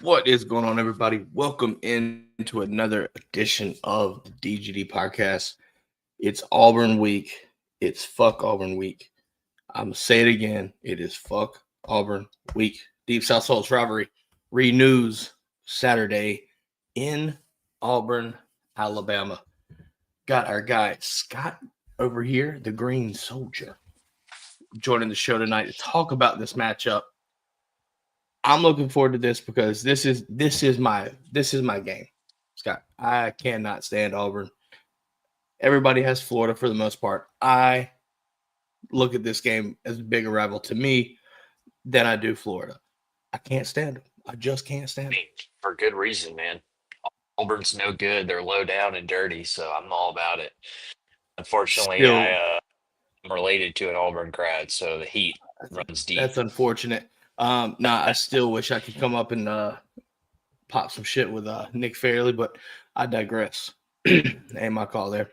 What is going on, everybody? Welcome into another edition of the DGD Podcast. It's Auburn week. It's fuck Auburn week. I'm going to say it again. It is fuck Auburn week. Deep South Souls Rivalry renews Saturday in Auburn, Alabama. Got our guy Scott over here, the Green Soldier, joining the show tonight to talk about this matchup. I'm looking forward to this because this is my game, Scott. I cannot stand Auburn. Everybody has Florida for the most part. I look at this game as a bigger rival to me than I do Florida. I can't stand them. I just can't stand them. For good reason, man. Auburn's no good. They're low down and dirty, so I'm all about it. Unfortunately, Still, I'm related to an Auburn grad, so the heat runs deep. that's unfortunate. I still wish I could come up and pop some shit with Nick Fairley, but I digress. Ain't my call there.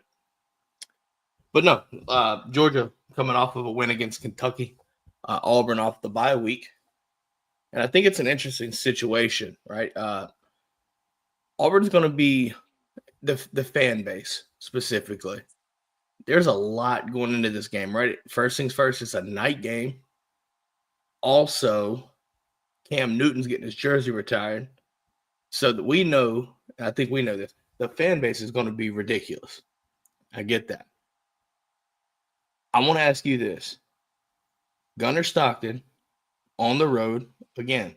But no, Georgia coming off of a win against Kentucky, Auburn off the bye week. And I think it's an interesting situation, right? Auburn's going to be the fan base specifically. There's a lot going into this game, right? First things first, it's a night game. Also, Cam Newton's getting his jersey retired. So that we know, I think we know this, the fan base is going to be ridiculous. I get that. I want to ask you this. Gunnar Stockton on the road again,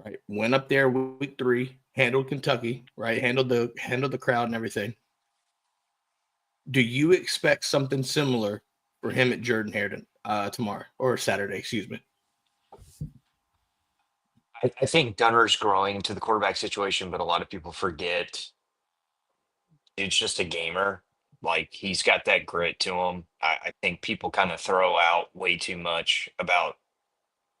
right? Went up there week 3, handled Kentucky, right? Handled the crowd and everything. Do you expect something similar for him at Jordan-Hare tomorrow or Saturday? Excuse me. I think Gunner's growing into the quarterback situation, but a lot of people forget dude's just a gamer. Like he's got that grit to him. I think people kind of throw out way too much about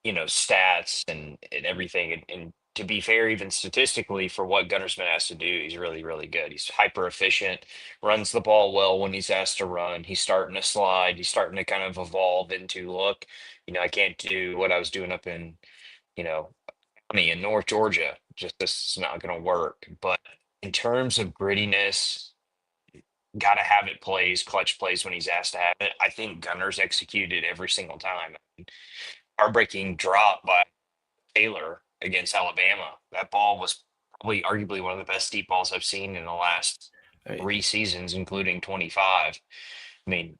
stats and everything. And to be fair, even statistically, for what Gunner's been asked to do, he's really, really good. He's hyper efficient, runs the ball well when he's asked to run. He's starting to slide. He's starting to kind of evolve into look. I can't do what I was doing up in, you know, in North Georgia. Just this is not going to work. But in terms of grittiness, got to have it plays, clutch plays when he's asked to have it. I think Gunner's executed every single time. Heartbreaking drop by Taylor against Alabama. That ball was probably arguably one of the best deep balls I've seen in the last Hey, 3 seasons, including 25.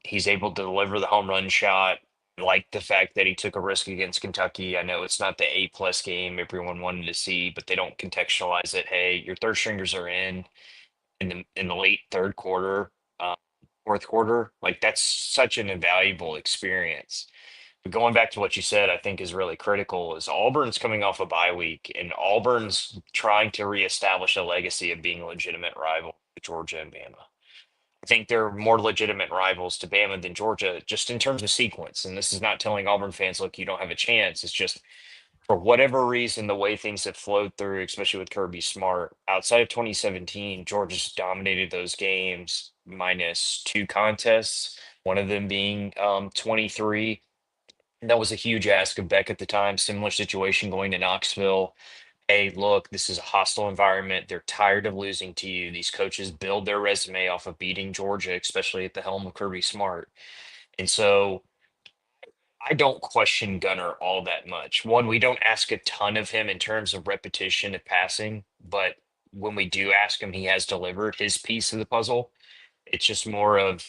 He's able to deliver the home run shot. I like the fact that he took a risk against Kentucky. I know it's not the A-plus game everyone wanted to see, but they don't contextualize it. Hey, your third stringers are in the late third quarter, uh, fourth quarter. Like that's such an invaluable experience. But going back to what you said, I think is really critical is Auburn's coming off a bye week, and Auburn's trying to reestablish a legacy of being a legitimate rival to Georgia and Bama. I think they're more legitimate rivals to Bama than Georgia, just in terms of sequence. And this is not telling Auburn fans, look, you don't have a chance. It's just for whatever reason, the way things have flowed through, especially with Kirby Smart, outside of 2017, Georgia's dominated those games minus 2 contests, one of them being 23. That was a huge ask of Beck at the time. Similar situation going to Knoxville. Hey, look, this is a hostile environment. They're tired of losing to you. These coaches build their resume off of beating Georgia, especially at the helm of Kirby Smart. And so I don't question Gunner all that much. One, we don't ask a ton of him in terms of repetition of passing, but when we do ask him, he has delivered his piece of the puzzle. It's just more of,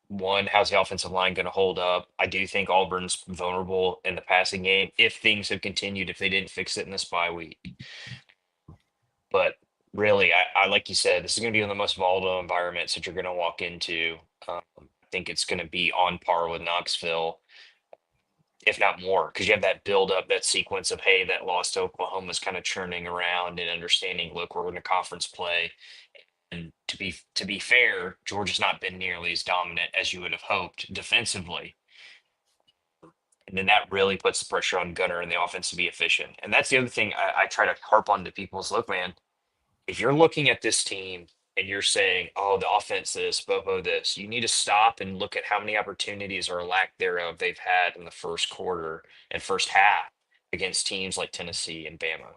one, how's the offensive line going to hold up? I do think Auburn's vulnerable in the passing game if things have continued, if they didn't fix it in this bye week. But really, I like you said, this is going to be one of the most volatile environments that you're going to walk into. I think it's going to be on par with Knoxville, if not more, because you have that build up, that sequence of, hey, that loss to Oklahoma is kind of churning around and understanding, look, we're in a conference play. And to be fair, Georgia's not been nearly as dominant as you would have hoped defensively. And then that really puts the pressure on Gunner and the offense to be efficient. And that's the other thing I try to harp on to people is, look, man, if you're looking at this team and you're saying, oh, the offense this, Bobo this, you need to stop and look at how many opportunities or lack thereof they've had in the first quarter and first half against teams like Tennessee and Bama.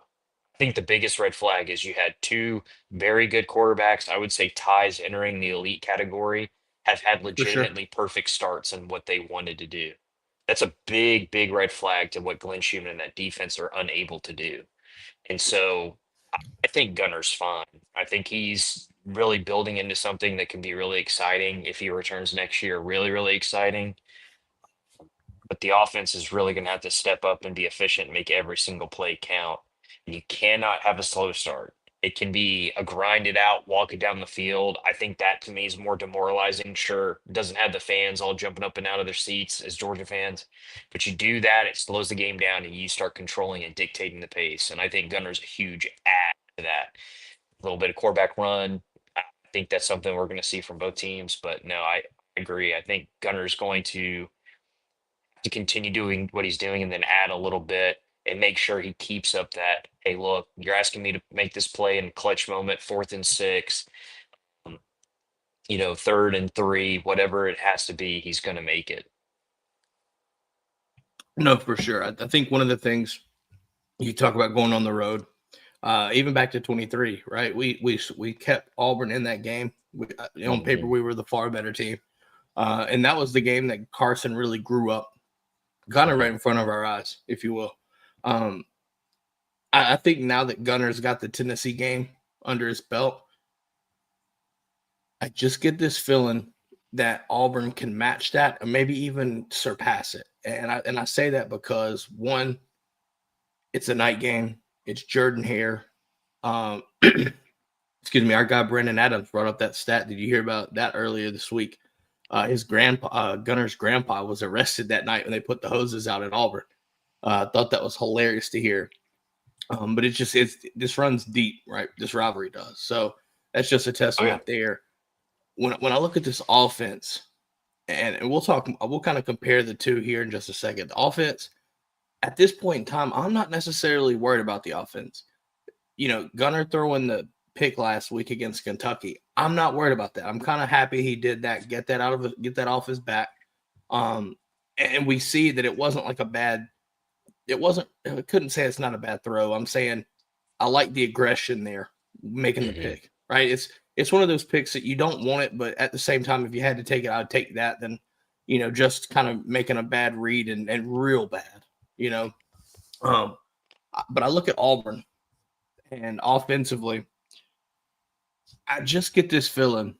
think the biggest red flag is you had two very good quarterbacks. I would say ties entering the elite category have had for sure. legitimately perfect starts in what they wanted to do. That's a big, big red flag to what Glenn Schumann and that defense are unable to do. And so I think Gunner's fine. I think he's really building into something that can be really exciting if he returns next year. Really, really exciting. But the offense is really going to have to step up and be efficient and make every single play count. And you cannot have a slow start. It can be a grind it out, walk it down the field. I think that to me is more demoralizing. Sure, it doesn't have the fans all jumping up and out of their seats as Georgia fans, but you do that, it slows the game down and you start controlling and dictating the pace. And I think Gunner's a huge add to that. A little bit of quarterback run. I think that's something we're going to see from both teams. But no, I agree. I think Gunner's going to continue doing what he's doing and then add a little bit and make sure he keeps up that, hey, look, you're asking me to make this play in clutch moment, 4th and 6, um, 3rd and 3, whatever it has to be, he's going to make it. No, for sure. I think one of the things you talk about going on the road, even back to 23, right? We kept Auburn in that game. On paper, we were the far better team. And that was the game that Carson really grew up, kind of right in front of our eyes, if you will. I think now that Gunner's got the Tennessee game under his belt, I just get this feeling that Auburn can match that or maybe even surpass it. And I say that because, one, it's a night game. It's Jordan Hare. Excuse me, our guy Brandon Adams brought up that stat. Did you hear about that earlier this week? His grandpa, Gunner's grandpa, was arrested that night when they put the hoses out at Auburn. I thought that was hilarious to hear. But this runs deep, right? This rivalry does. So that's just a testament there. When I look at this offense, and we'll kind of compare the two here in just a second. The offense, at this point in time, I'm not necessarily worried about the offense. Gunner throwing the pick last week against Kentucky, I'm not worried about that. I'm kind of happy he did that, get that off his back. And we see that it wasn't like a bad. I couldn't say it's not a bad throw. I'm saying I like the aggression there, making the pick, right? It's one of those picks that you don't want it, but at the same time, if you had to take it, I'd take that than, just kind of making a bad read and real bad, But I look at Auburn and offensively, I just get this feeling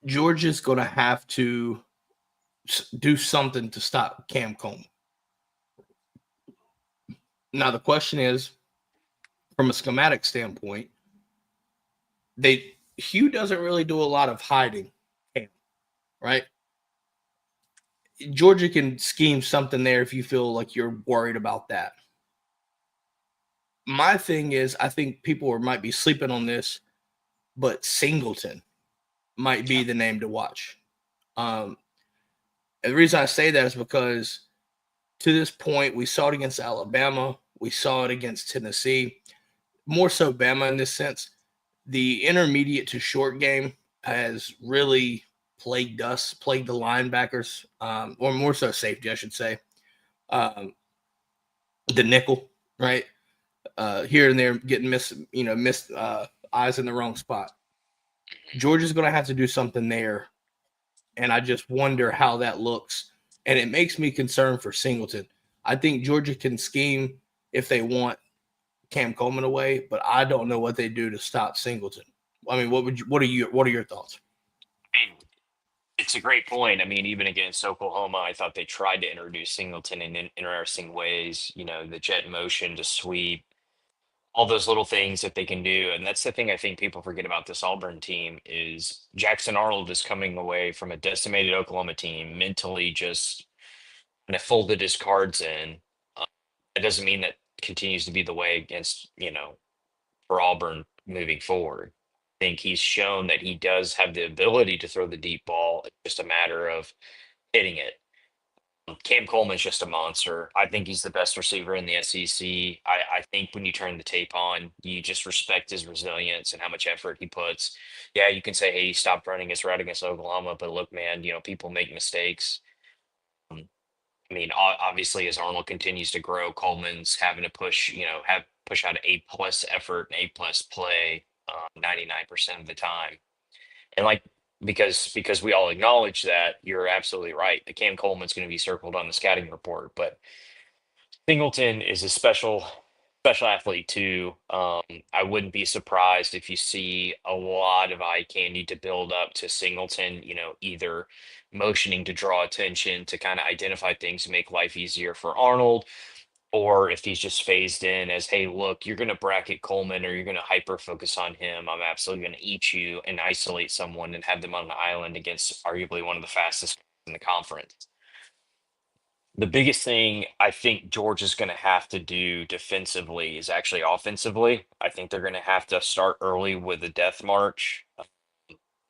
Georgia's going to have to do something to stop Cam Coleman. Now, the question is, from a schematic standpoint, Hugh doesn't really do a lot of hiding, right? Georgia can scheme something there if you feel like you're worried about that. My thing is, I think people might be sleeping on this, but Singleton might be the name to watch. And the reason I say that is because to this point, we saw it against Alabama. We saw it against Tennessee. More so Bama in this sense. The intermediate to short game has really plagued the linebackers, or more so safety, I should say. The nickel, right? Here and there getting missed eyes in the wrong spot. Georgia's going to have to do something there, and I just wonder how that looks. And it makes me concerned for Singleton. I think Georgia can scheme if they want Cam Coleman away, but I don't know what they do to stop Singleton. I mean, what are your thoughts? I mean, it's a great point. I mean, even against Oklahoma, I thought they tried to introduce Singleton in interesting ways. The jet motion to sweep, all those little things that they can do. And that's the thing I think people forget about this Auburn team is Jackson Arnold is coming away from a decimated Oklahoma team, mentally just kind of folded his cards in. That doesn't mean that continues to be the way against, for Auburn moving forward. I think he's shown that he does have the ability to throw the deep ball. It's just a matter of hitting it. Cam Coleman's just a monster. I think he's the best receiver in the SEC. I think when you turn the tape on, you just respect his resilience and how much effort he puts. Yeah, you can say, hey, he stopped running his route against Oklahoma, but look, man, people make mistakes. I mean, obviously, as Arnold continues to grow, Coleman's having to push, have push out an A+ effort and A+ play 99% of the time. And like because we all acknowledge that, you're absolutely right. The Cam Coleman's going to be circled on the scouting report, but Singleton is a special athlete too. I wouldn't be surprised if you see a lot of eye candy to build up to Singleton, either motioning to draw attention to kind of identify things to make life easier for Arnold, or if he's just phased in as, hey, look, you're going to bracket Coleman or you're going to hyper focus on him. I'm absolutely going to eat you and isolate someone and have them on an island against arguably one of the fastest in the conference. The biggest thing I think George is going to have to do defensively is actually offensively. I think they're going to have to start early with a death march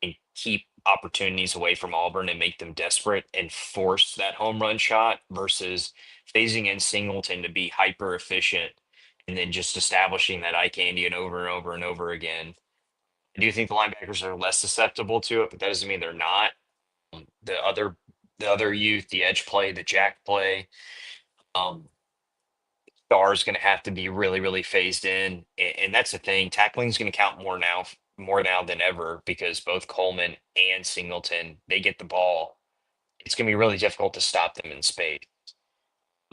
and keep opportunities away from Auburn and make them desperate and force that home run shot versus phasing in Singleton to be hyper efficient and then just establishing that eye candy and over and over again. I do think the linebackers are less susceptible to it, but that doesn't mean they're not. The other youth, the edge play, the jack play, um, Star is going to have to be really, really phased in, and that's the thing. Tackling is going to count more now than ever because both Coleman and Singleton they get the ball. It's going to be really difficult to stop them in space.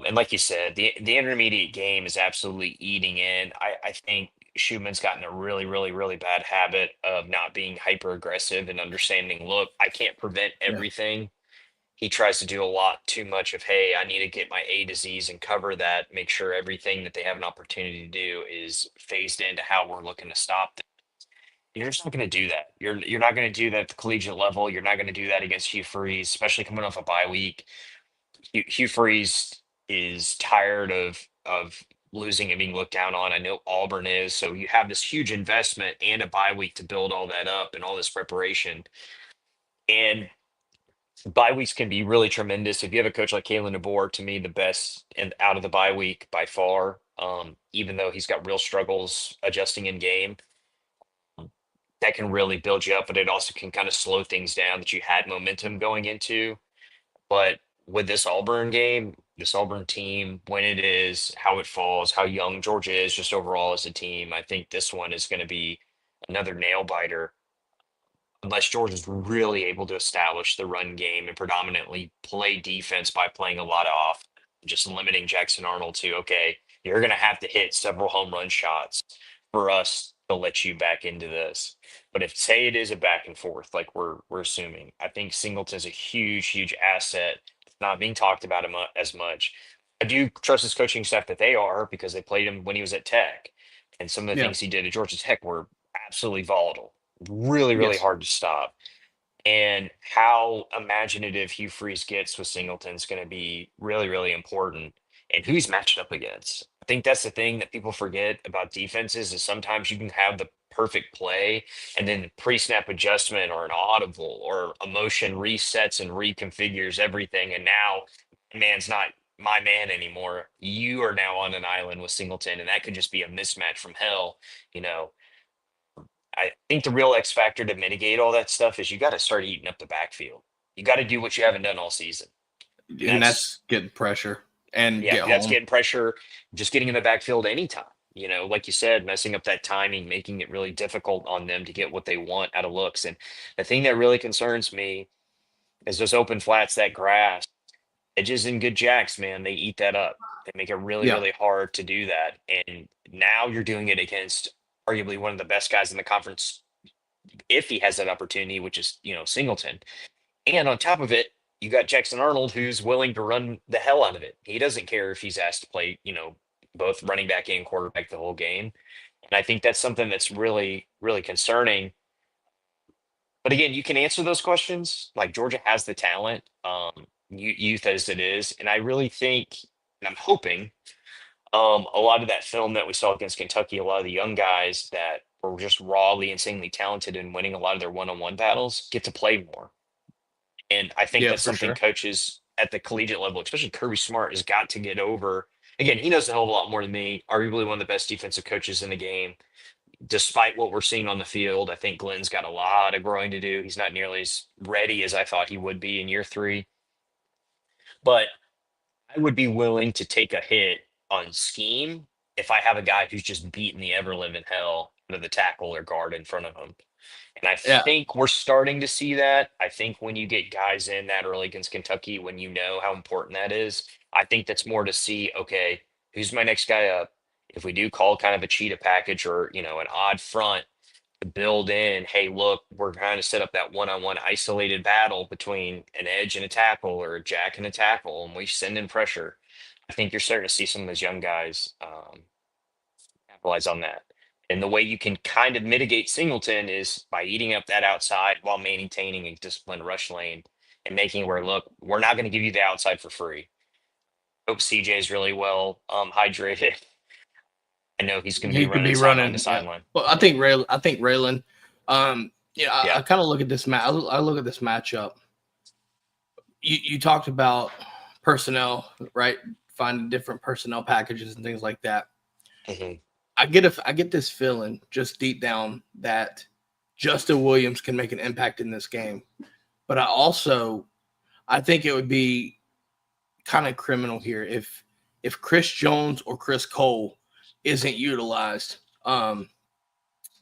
And like you said, the intermediate game is absolutely eating in. I think Schumann's gotten a really, really, really bad habit of not being hyper aggressive and understanding. Look, I can't prevent Yeah. everything. He tries to do a lot too much of, hey, I need to get my A to Z's and cover that, make sure everything that they have an opportunity to do is phased into how we're looking to stop them. You're just not going to do that. You're not going to do that at the collegiate level. You're not going to do that against Hugh Freeze, especially coming off a bye week. Hugh Freeze is tired of losing and being looked down on. I know Auburn is. So you have this huge investment and a bye week to build all that up and all this preparation. And bye weeks can be really tremendous. If you have a coach like Kalen DeBoer, to me, the best and out of the bye week by far, even though he's got real struggles adjusting in game, that can really build you up, but it also can kind of slow things down that you had momentum going into. But with this Auburn game, this Auburn team, when it is, how it falls, how young Georgia is, just overall as a team, I think this one is going to be another nail biter unless Georgia's really able to establish the run game and predominantly play defense by playing a lot of off, just limiting Jackson Arnold to, okay, you're going to have to hit several home run shots for us to let you back into this. But if say it is a back and forth, like we're assuming, I think Singleton's a huge asset. It's not being talked about as much. I do trust his coaching staff that they are because they played him when he was at Tech, and some of the Yeah. things he did at Georgia Tech were absolutely volatile, really Yes. hard to stop. And how imaginative Hugh Freeze gets with Singleton is going to be really important. And who he's matched up against. I think that's the thing that people forget about defenses is sometimes you can have the perfect play and then the pre-snap adjustment or an audible or a motion resets and reconfigures everything. And now man's not my man anymore. You are now on an island with Singleton, and that could just be a mismatch from hell, you know. I think the real X factor to mitigate all that stuff is you got to start eating up the backfield. You got to do what you haven't done all season. And And that's getting pressure and yeah, get that's home. getting pressure, just getting in the backfield anytime. Like you said, messing up that timing, making it really difficult on them to get what they want out of looks. And the thing that really concerns me is those open flats, that grass, edges and good jacks, man, they eat that up. They make it Yeah. really hard to do that. And now you're doing it against arguably one of the best guys in the conference if he has that opportunity, which is, Singleton. And on top of it, you got Jackson Arnold, who's willing to run the hell out of it. He doesn't care if he's asked to play, both running back and quarterback the whole game. And I think that's something that's really concerning. But again, you can answer those questions. Like Georgia has the talent, youth as it is. And I really think, and I'm hoping, a lot of that film that we saw against Kentucky, a lot of the young guys that were just rawly, insanely talented and winning a lot of their one-on-one battles get to play more. And I think Yeah, that's for something sure. coaches at the collegiate level, especially Kirby Smart, has got to get over. Again, he knows a hell of a lot more than me. Arguably one of the best defensive coaches in the game. Despite what we're seeing on the field, I think Glenn's got a lot of growing to do. He's not nearly as ready as I thought he would be in year 3. But I would be willing to take a hit on scheme if I have a guy who's just beating the ever living hell out of the tackle or guard in front of him. And I Yeah, think we're starting to see that. I think when you get guys in that early against Kentucky, when you know how important that is, I think that's more to see, okay, who's my next guy up? If we do call kind of a cheetah package or, an odd front to build in, hey, look, we're trying to set up that one-on-one isolated battle between an edge and a tackle or a jack and a tackle, and we send in pressure. I think you're starting to see some of those young guys capitalize on that. And the way you can kind of mitigate Singleton is by eating up that outside while maintaining a disciplined rush lane and making it where, look, we're not going to give you the outside for free. Hope CJ is really well hydrated. I know he's going to be he could running be sideline to running. Yeah. sideline. Well, I think Raylan. I Yeah. kind of look at this I look at this matchup. You talked about personnel, right? Finding different personnel packages and things like that. Mhm. I get this feeling just deep down that Justin Williams can make an impact in this game, but I think it would be kind of criminal here if Chris Jones or Chris Cole isn't utilized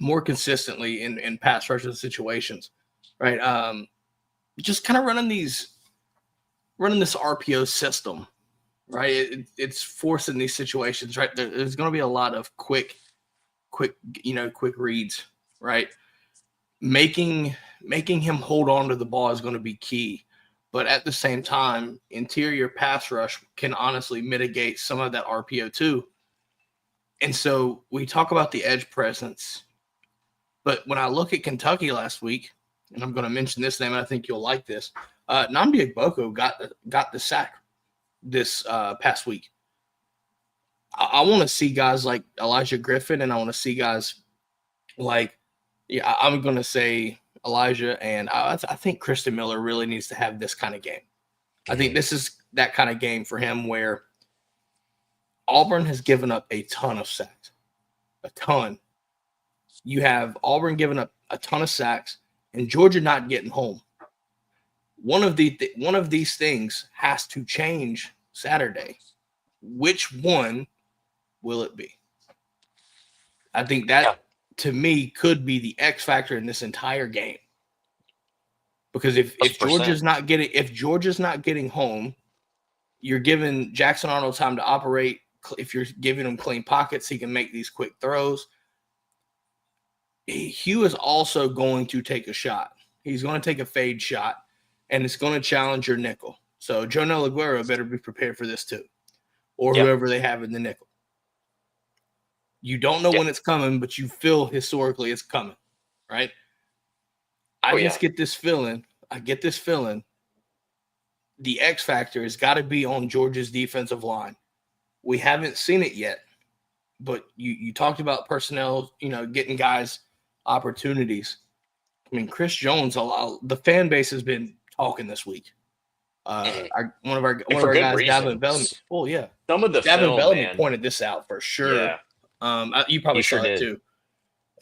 more consistently in pass rushing situations, right? Just kind of running this RPO system, right? It's forcing these situations, right? There's going to be a lot of quick reads, right? Making him hold on to the ball is going to be key. But at the same time, interior pass rush can honestly mitigate some of that RPO too. And so we talk about the edge presence. But when I look at Kentucky last week, and I'm going to mention this name, and I think you'll like this, Nnamdi Ogboko got the sack this past week. I want to see guys like Elijah Griffin, and I want to see guys like, I'm going to say Elijah, and I think Christian Miller really needs to have this kind of game. I think this is that kind of game for him where Auburn has given up a ton of sacks, a ton. You have Auburn giving up a ton of sacks and Georgia not getting home. One of these things has to change Saturday. Which one will it be? I think that to me could be the X factor in this entire game. Because if Georgia's not getting home, you're giving Jackson Arnold time to operate. If you're giving him clean pockets, he can make these quick throws. Hugh is also going to take a shot. He's going to take a fade shot, and it's going to challenge your nickel. So Jonel Aguero better be prepared for this too, or whoever they have in the nickel. You don't know when it's coming, but you feel historically it's coming, right? I get this feeling. The X factor has got to be on Georgia's defensive line. We haven't seen it yet, but you talked about personnel, getting guys opportunities. I mean, Chris Jones, the fan base has been talking this week. One of our guys, Davin Bellamy. Oh yeah, some of the Davin Bellamy pointed this out for sure. Yeah. You probably saw it too.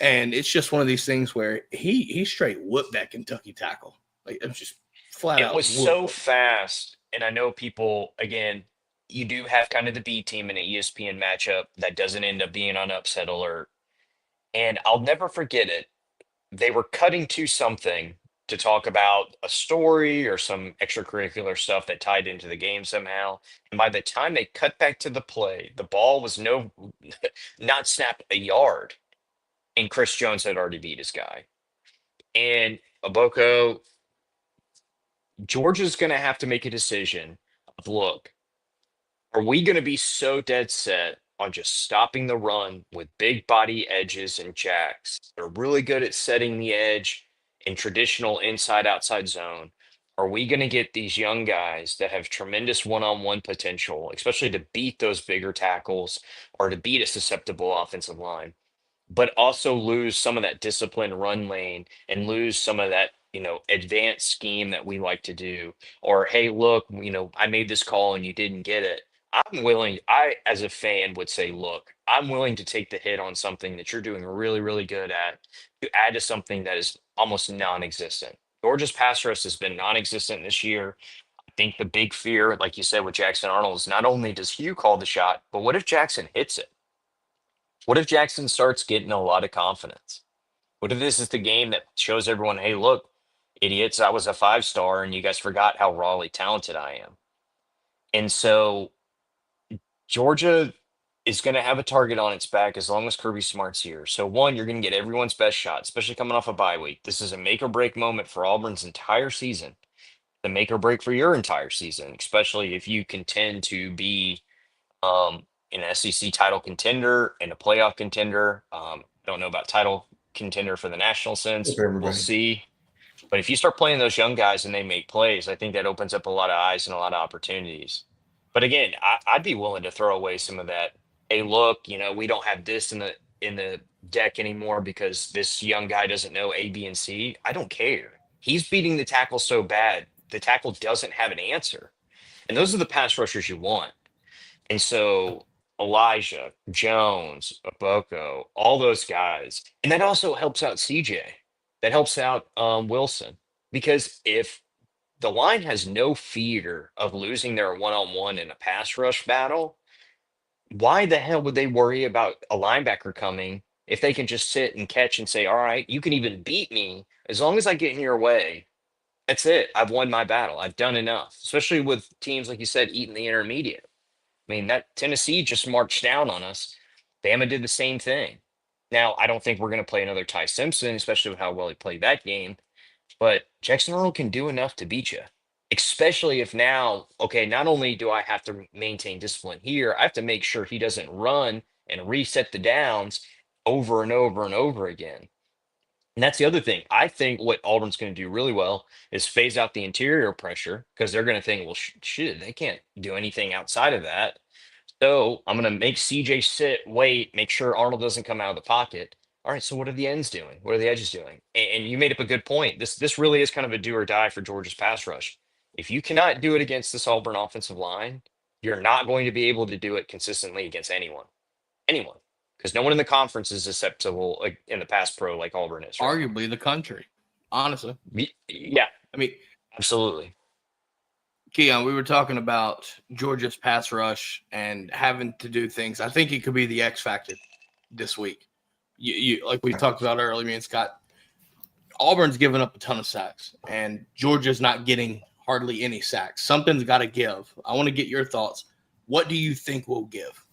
And it's just one of these things where he straight whooped that Kentucky tackle. Like, it was just flat out. It was so fast. And I know people, again, you do have kind of the B team in an ESPN matchup that doesn't end up being on upset alert. And I'll never forget it. They were cutting to something to talk about a story or some extracurricular stuff that tied into the game somehow. And by the time they cut back to the play, the ball was not snapped a yard. And Chris Jones had already beat his guy. And Oboko, Georgia's going to have to make a decision of, look, are we going to be so dead set on just stopping the run with big body edges and jacks that are really good at setting the edge in traditional inside outside zone? Are we going to get these young guys that have tremendous one-on-one potential, especially to beat those bigger tackles or to beat a susceptible offensive line, but also lose some of that disciplined run lane and lose some of that, advanced scheme that we like to do? Or, hey, look, I made this call and you didn't get it. As a fan, would say, look, I'm willing to take the hit on something that you're doing really, really good at to add to something that is almost non existent. Georgia's pass rush has been non existent this year. I think the big fear, like you said with Jackson Arnold, is not only does Hugh call the shot, but what if Jackson hits it? What if Jackson starts getting a lot of confidence? What if this is the game that shows everyone, hey, look, idiots, I was a 5-star and you guys forgot how rawly talented I am? And so Georgia is going to have a target on its back as long as Kirby Smart's here. So, one, you're going to get everyone's best shot, especially coming off a bye week. This is a make or break moment for Auburn's entire season, the make or break for your entire season, especially if you contend to be an SEC title contender and a playoff contender. Don't know about title contender for the national sense. We'll see. But if you start playing those young guys and they make plays, I think that opens up a lot of eyes and a lot of opportunities. But again, I'd be willing to throw away some of that. Hey, look, we don't have this in the deck anymore because this young guy doesn't know A, B, and C. I don't care. He's beating the tackle so bad, the tackle doesn't have an answer. And those are the pass rushers you want. And so Elijah, Jones, Boko, all those guys. And that also helps out CJ. That helps out Wilson. Because if the line has no fear of losing their one-on-one in a pass rush battle, why the hell would they worry about a linebacker coming if they can just sit and catch and say, all right, you can even beat me as long as I get in your way. That's it. I've won my battle. I've done enough, especially with teams, like you said, eating the intermediate. I mean, that Tennessee just marched down on us. Bama did the same thing. Now, I don't think we're going to play another Ty Simpson, especially with how well he played that game. But Jackson Arnold can do enough to beat you, especially if now, okay, not only do I have to maintain discipline here, I have to make sure he doesn't run and reset the downs over and over and over again. And that's the other thing. I think what Auburn's going to do really well is phase out the interior pressure because they're going to think, well, shit, they can't do anything outside of that. So I'm going to make CJ sit, wait, make sure Arnold doesn't come out of the pocket. All right, so what are the ends doing? What are the edges doing? And you made up a good point. This really is kind of a do or die for Georgia's pass rush. If you cannot do it against this Auburn offensive line, you're not going to be able to do it consistently against anyone. Anyone. Because no one in the conference is acceptable in the pass pro like Auburn is. Right? Arguably the country, honestly. Yeah. I mean, absolutely. Keon, we were talking about Georgia's pass rush and having to do things. I think it could be the X factor this week. You like we talked about earlier, me and Scott. Auburn's given up a ton of sacks, and Georgia's not getting hardly any sacks. Something's got to give. I want to get your thoughts. What do you think will give?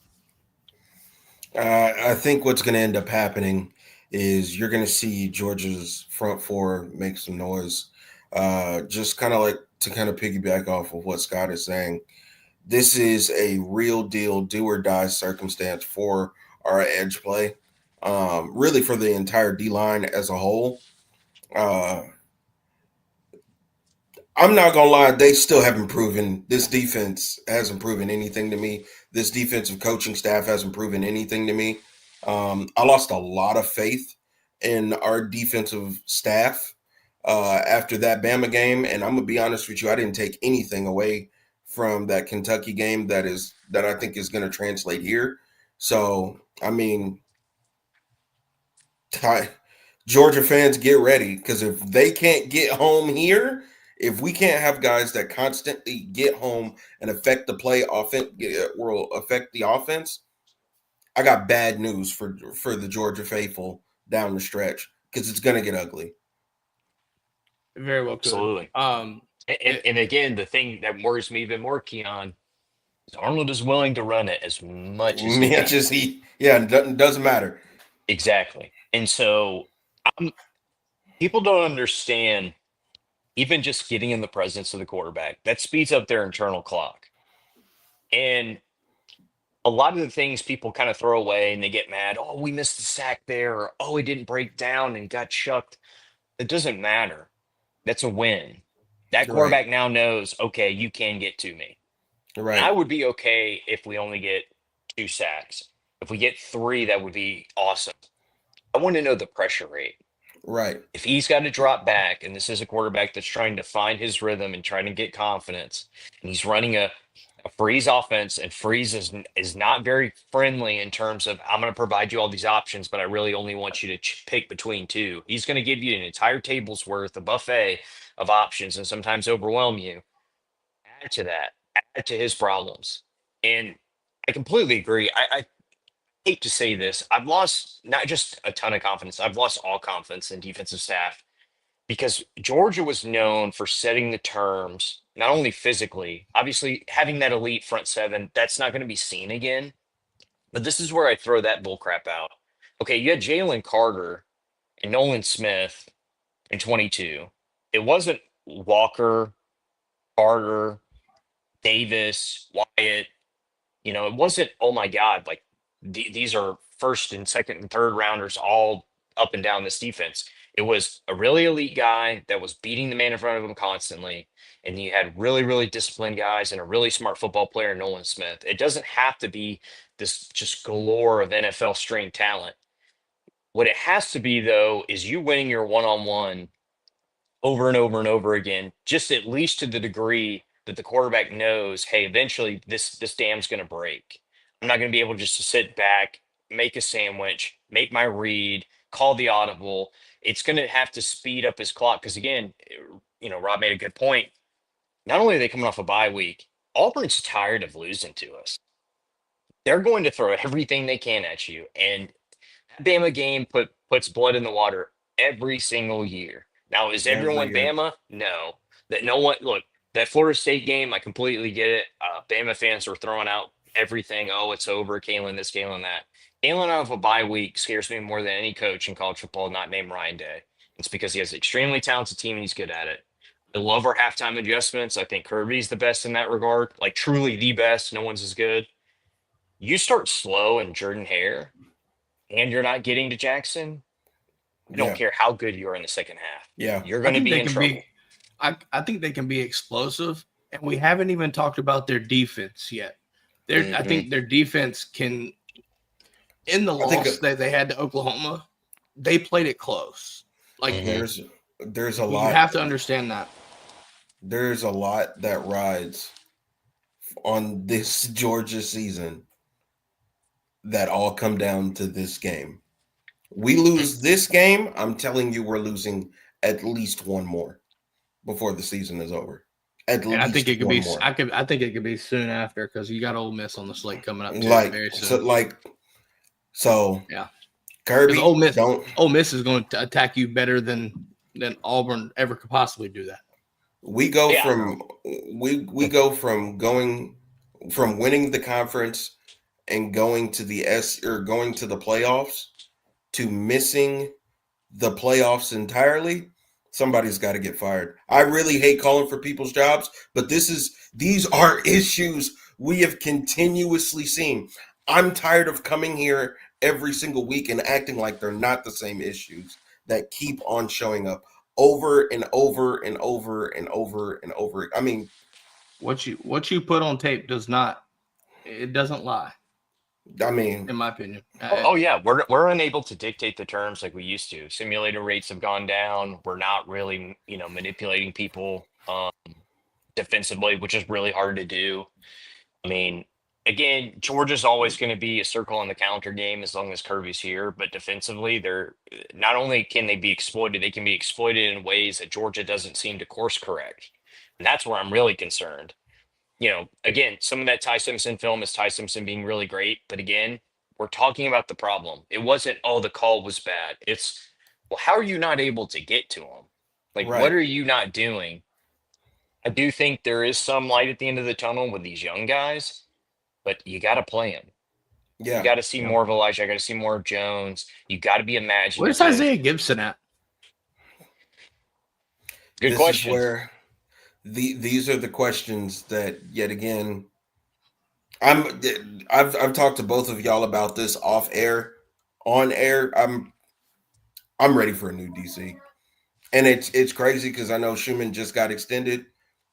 I think what's going to end up happening is you're going to see Georgia's front four make some noise. Just kind of like to kind of piggyback off of what Scott is saying. This is a real deal do or die circumstance for our edge play. Really for the entire D-line as a whole. I'm not going to lie, they still haven't proven, this defense hasn't proven anything to me. This defensive coaching staff hasn't proven anything to me. I lost a lot of faith in our defensive staff after that Bama game, and I'm going to be honest with you, I didn't take anything away from that Kentucky game that I think is going to translate here. So, I mean, Georgia fans, get ready, because if they can't get home here, if we can't have guys that constantly get home and affect the play offense, will affect the offense, I got bad news for the Georgia faithful down the stretch, because it's going to get ugly. Very well could. Absolutely. And again, the thing that worries me even more, Keon, is Arnold is willing to run it as much as he it doesn't matter. Exactly. And so people don't understand, even just getting in the presence of the quarterback, that speeds up their internal clock. And a lot of the things people kind of throw away and they get mad, oh, we missed the sack there, or oh, he didn't break down and got chucked. It doesn't matter. That's a win. That quarterback now knows, okay, you can get to me. Right. And I would be okay if we only get 2 sacks. If we get 3, that would be awesome. I want to know the pressure rate. Right. If he's got to drop back, and this is a quarterback that's trying to find his rhythm and trying to get confidence, and he's running a freeze offense, and freeze is not very friendly in terms of, I'm going to provide you all these options, but I really only want you to pick between 2. He's going to give you an entire table's worth, a buffet of options, and sometimes overwhelm you. add to that, add to his problems. And I completely agree. I hate to say this. I've lost not just a ton of confidence, I've lost all confidence in defensive staff because Georgia was known for setting the terms, not only physically, obviously having that elite front seven, that's not going to be seen again. But this is where I throw that bullcrap out. Okay, you had Jalen Carter and Nolan Smith in 22. It wasn't Walker, Carter, Davis, Wyatt. It wasn't, oh my God, like these are first and second and third rounders all up and down this defense. It was a really elite guy that was beating the man in front of him constantly. And you had really, really disciplined guys and a really smart football player, Nolan Smith. It doesn't have to be this just galore of NFL string talent. What it has to be, though, is you winning your one-on-one over and over and over again, just at least to the degree that the quarterback knows, hey, eventually this dam's going to break. I'm not going to be able just to sit back, make a sandwich, make my read, call the audible. It's going to have to speed up his clock because, again, Rob made a good point. Not only are they coming off a bye week, Auburn's tired of losing to us. They're going to throw everything they can at you, and that Bama game puts blood in the water every single year. Now, is everyone Every year. Bama? No. That Florida State game, I completely get it. Bama fans were throwing out everything. Oh, it's over. Kalen this, Kalen that. Kalen out of a bye week scares me more than any coach in college football not named Ryan Day. It's because he has an extremely talented team and he's good at it. I love our halftime adjustments. I think Kirby's the best in that regard, like truly the best. No one's as good. You start slow and Jordan Hare, and you're not getting to Jackson. I don't care how good you are in the second half. Yeah. You're going to be in trouble. I think they can be explosive, and we haven't even talked about their defense yet. I think their defense can. In the loss that they had to Oklahoma, they played it close. Like there's a lot. You have to understand that. There's a lot that rides on this Georgia season that all come down to this game. We lose this game, I'm telling you, we're losing at least one more before the season is over. I think it could be. More. I think it could be soon after because you got Ole Miss on the slate coming up too, very soon. So yeah, Kirby. Ole Miss is going to attack you better than Auburn ever could possibly do that. We go from going from winning the conference and going to the playoffs to missing the playoffs entirely. Somebody's got to get fired. I really hate calling for people's jobs, but these are issues we have continuously seen. I'm tired of coming here every single week and acting like they're not the same issues that keep on showing up over and over and over and over and over. I mean, what you put on tape doesn't lie. I mean, in my opinion. Yeah, we're unable to dictate the terms like we used to. Simulator rates have gone down. We're not really, manipulating people defensively, which is really hard to do. I mean, again, Georgia's always going to be a circle on the counter game as long as Kirby's here. But defensively, they're not only can they be exploited, they can be exploited in ways that Georgia doesn't seem to course correct. And that's where I'm really concerned. Again, some of that Ty Simpson film is Ty Simpson being really great. But again, we're talking about the problem. It wasn't, the call was bad. It's, well, how are you not able to get to him? Like, What are you not doing? I do think there is some light at the end of the tunnel with these young guys, but you got to play them. Yeah. You got to see more of Elijah. I got to see more of Jones. You got to be imaginative. Where's Isaiah Gibson at? Good question. Where these are the questions that, yet again, I've talked to both of y'all about this off air, on air. I'm ready for a new DC, and it's crazy because I know Schumann just got extended,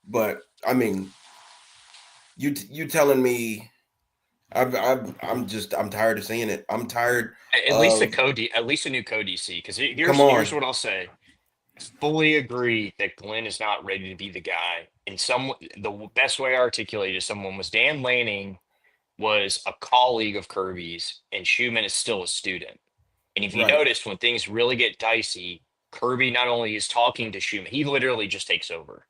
but I mean, you telling me I'm tired of seeing it. I'm tired. At least a new co-DC, because here's what I'll say. Fully agree that Glenn is not ready to be the guy. And the best way I articulated to someone was Dan Lanning was a colleague of Kirby's, and Schumann is still a student. And if you noticed, when things really get dicey, Kirby not only is talking to Schumann, he literally just takes over.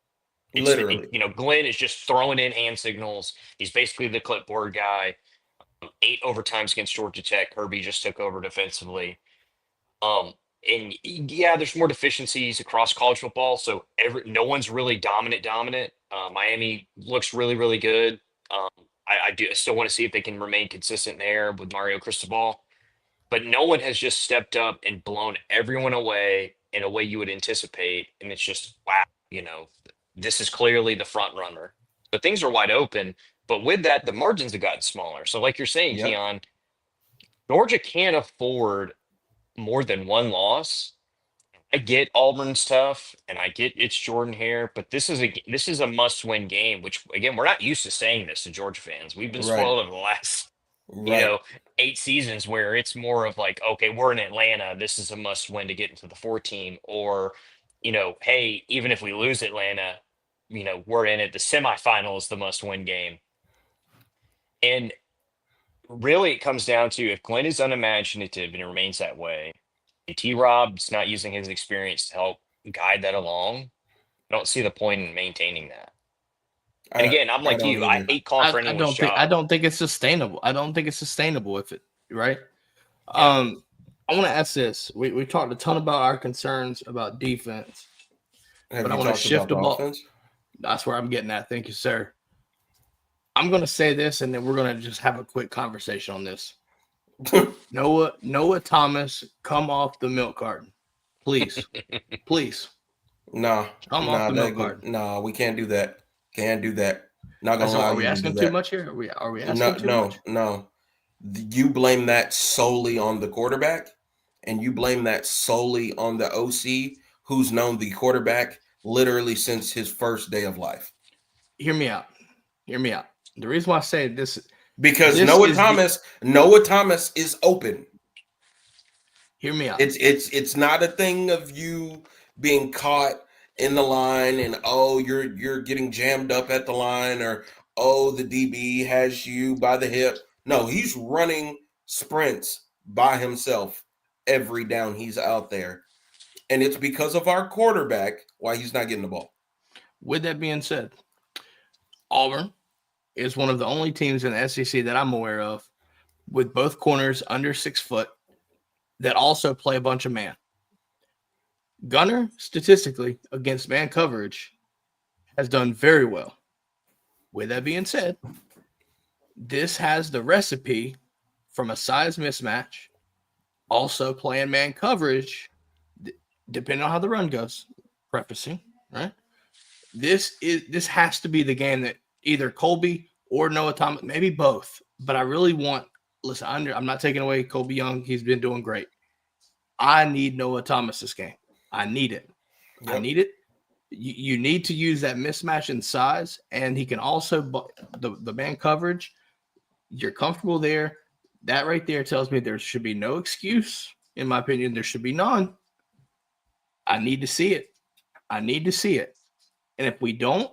Literally. Glenn is just throwing in hand signals. He's basically the clipboard guy. 8 overtimes against Georgia Tech. Kirby just took over defensively. And yeah, there's more deficiencies across college football. So no one's really dominant. Miami looks really, really good. I still want to see if they can remain consistent there with Mario Cristobal. But no one has just stepped up and blown everyone away in a way you would anticipate. And it's just, wow, this is clearly the front runner. So things are wide open. But with that, the margins have gotten smaller. So like you're saying, Yep. Keon, Georgia can't afford more than one loss. I get Auburn's tough, and I get it's Jordan Hare, but this is a must-win game. Which again, we're not used to saying this to Georgia fans. We've been Right. spoiled over the last, Right. 8 seasons where it's more of like, okay, we're in Atlanta. This is a must-win to get into the 4 team, or hey, even if we lose Atlanta, we're in it. The semifinal is the must-win game, and really it comes down to if Glenn is unimaginative and it remains that way. T. Rob's not using his experience to help guide that along. I don't see the point in maintaining that. And again, I'm like you. I hate calling for anyone's job. I don't think it's sustainable. I don't think it's sustainable if it right. Yeah. I want to ask this. We talked a ton about our concerns about defense, Have but you I want to talked shift the about ball. offense? That's where I'm getting at. Thank you, sir. I'm going to say this, and then we're going to just have a quick conversation on this. Noah Thomas, come off the milk carton, please, please. Nah, Come off the milk carton. Nah, we can't do that. Can't do that. Not gonna lie. Are we asking too much here? Are we asking too much? No. You blame that solely on the quarterback, and you blame that solely on the OC, who's known the quarterback literally since his first day of life. Hear me out. The reason why I say this because Noah Thomas is open. Hear me out. It's not a thing of you being caught in the line and you're getting jammed up at the line, or the DB has you by the hip. No, he's running sprints by himself every down he's out there. And it's because of our quarterback why he's not getting the ball. With that being said, Auburn is one of the only teams in the SEC that I'm aware of with both corners under 6 foot that also play a bunch of man. Gunner, statistically, against man coverage, has done very well. With that being said, this has the recipe from a size mismatch, also playing man coverage, depending on how the run goes, prefacing, right? This has to be the game that either Colby or Noah Thomas, maybe both, but I really want, listen, I'm not taking away Colby Young. He's been doing great. I need Noah Thomas this game. I need it. Yep. I need it. You need to use that mismatch in size, and he can also, the man coverage, you're comfortable there. That right there tells me there should be no excuse. In my opinion, there should be none. I need to see it. And if we don't,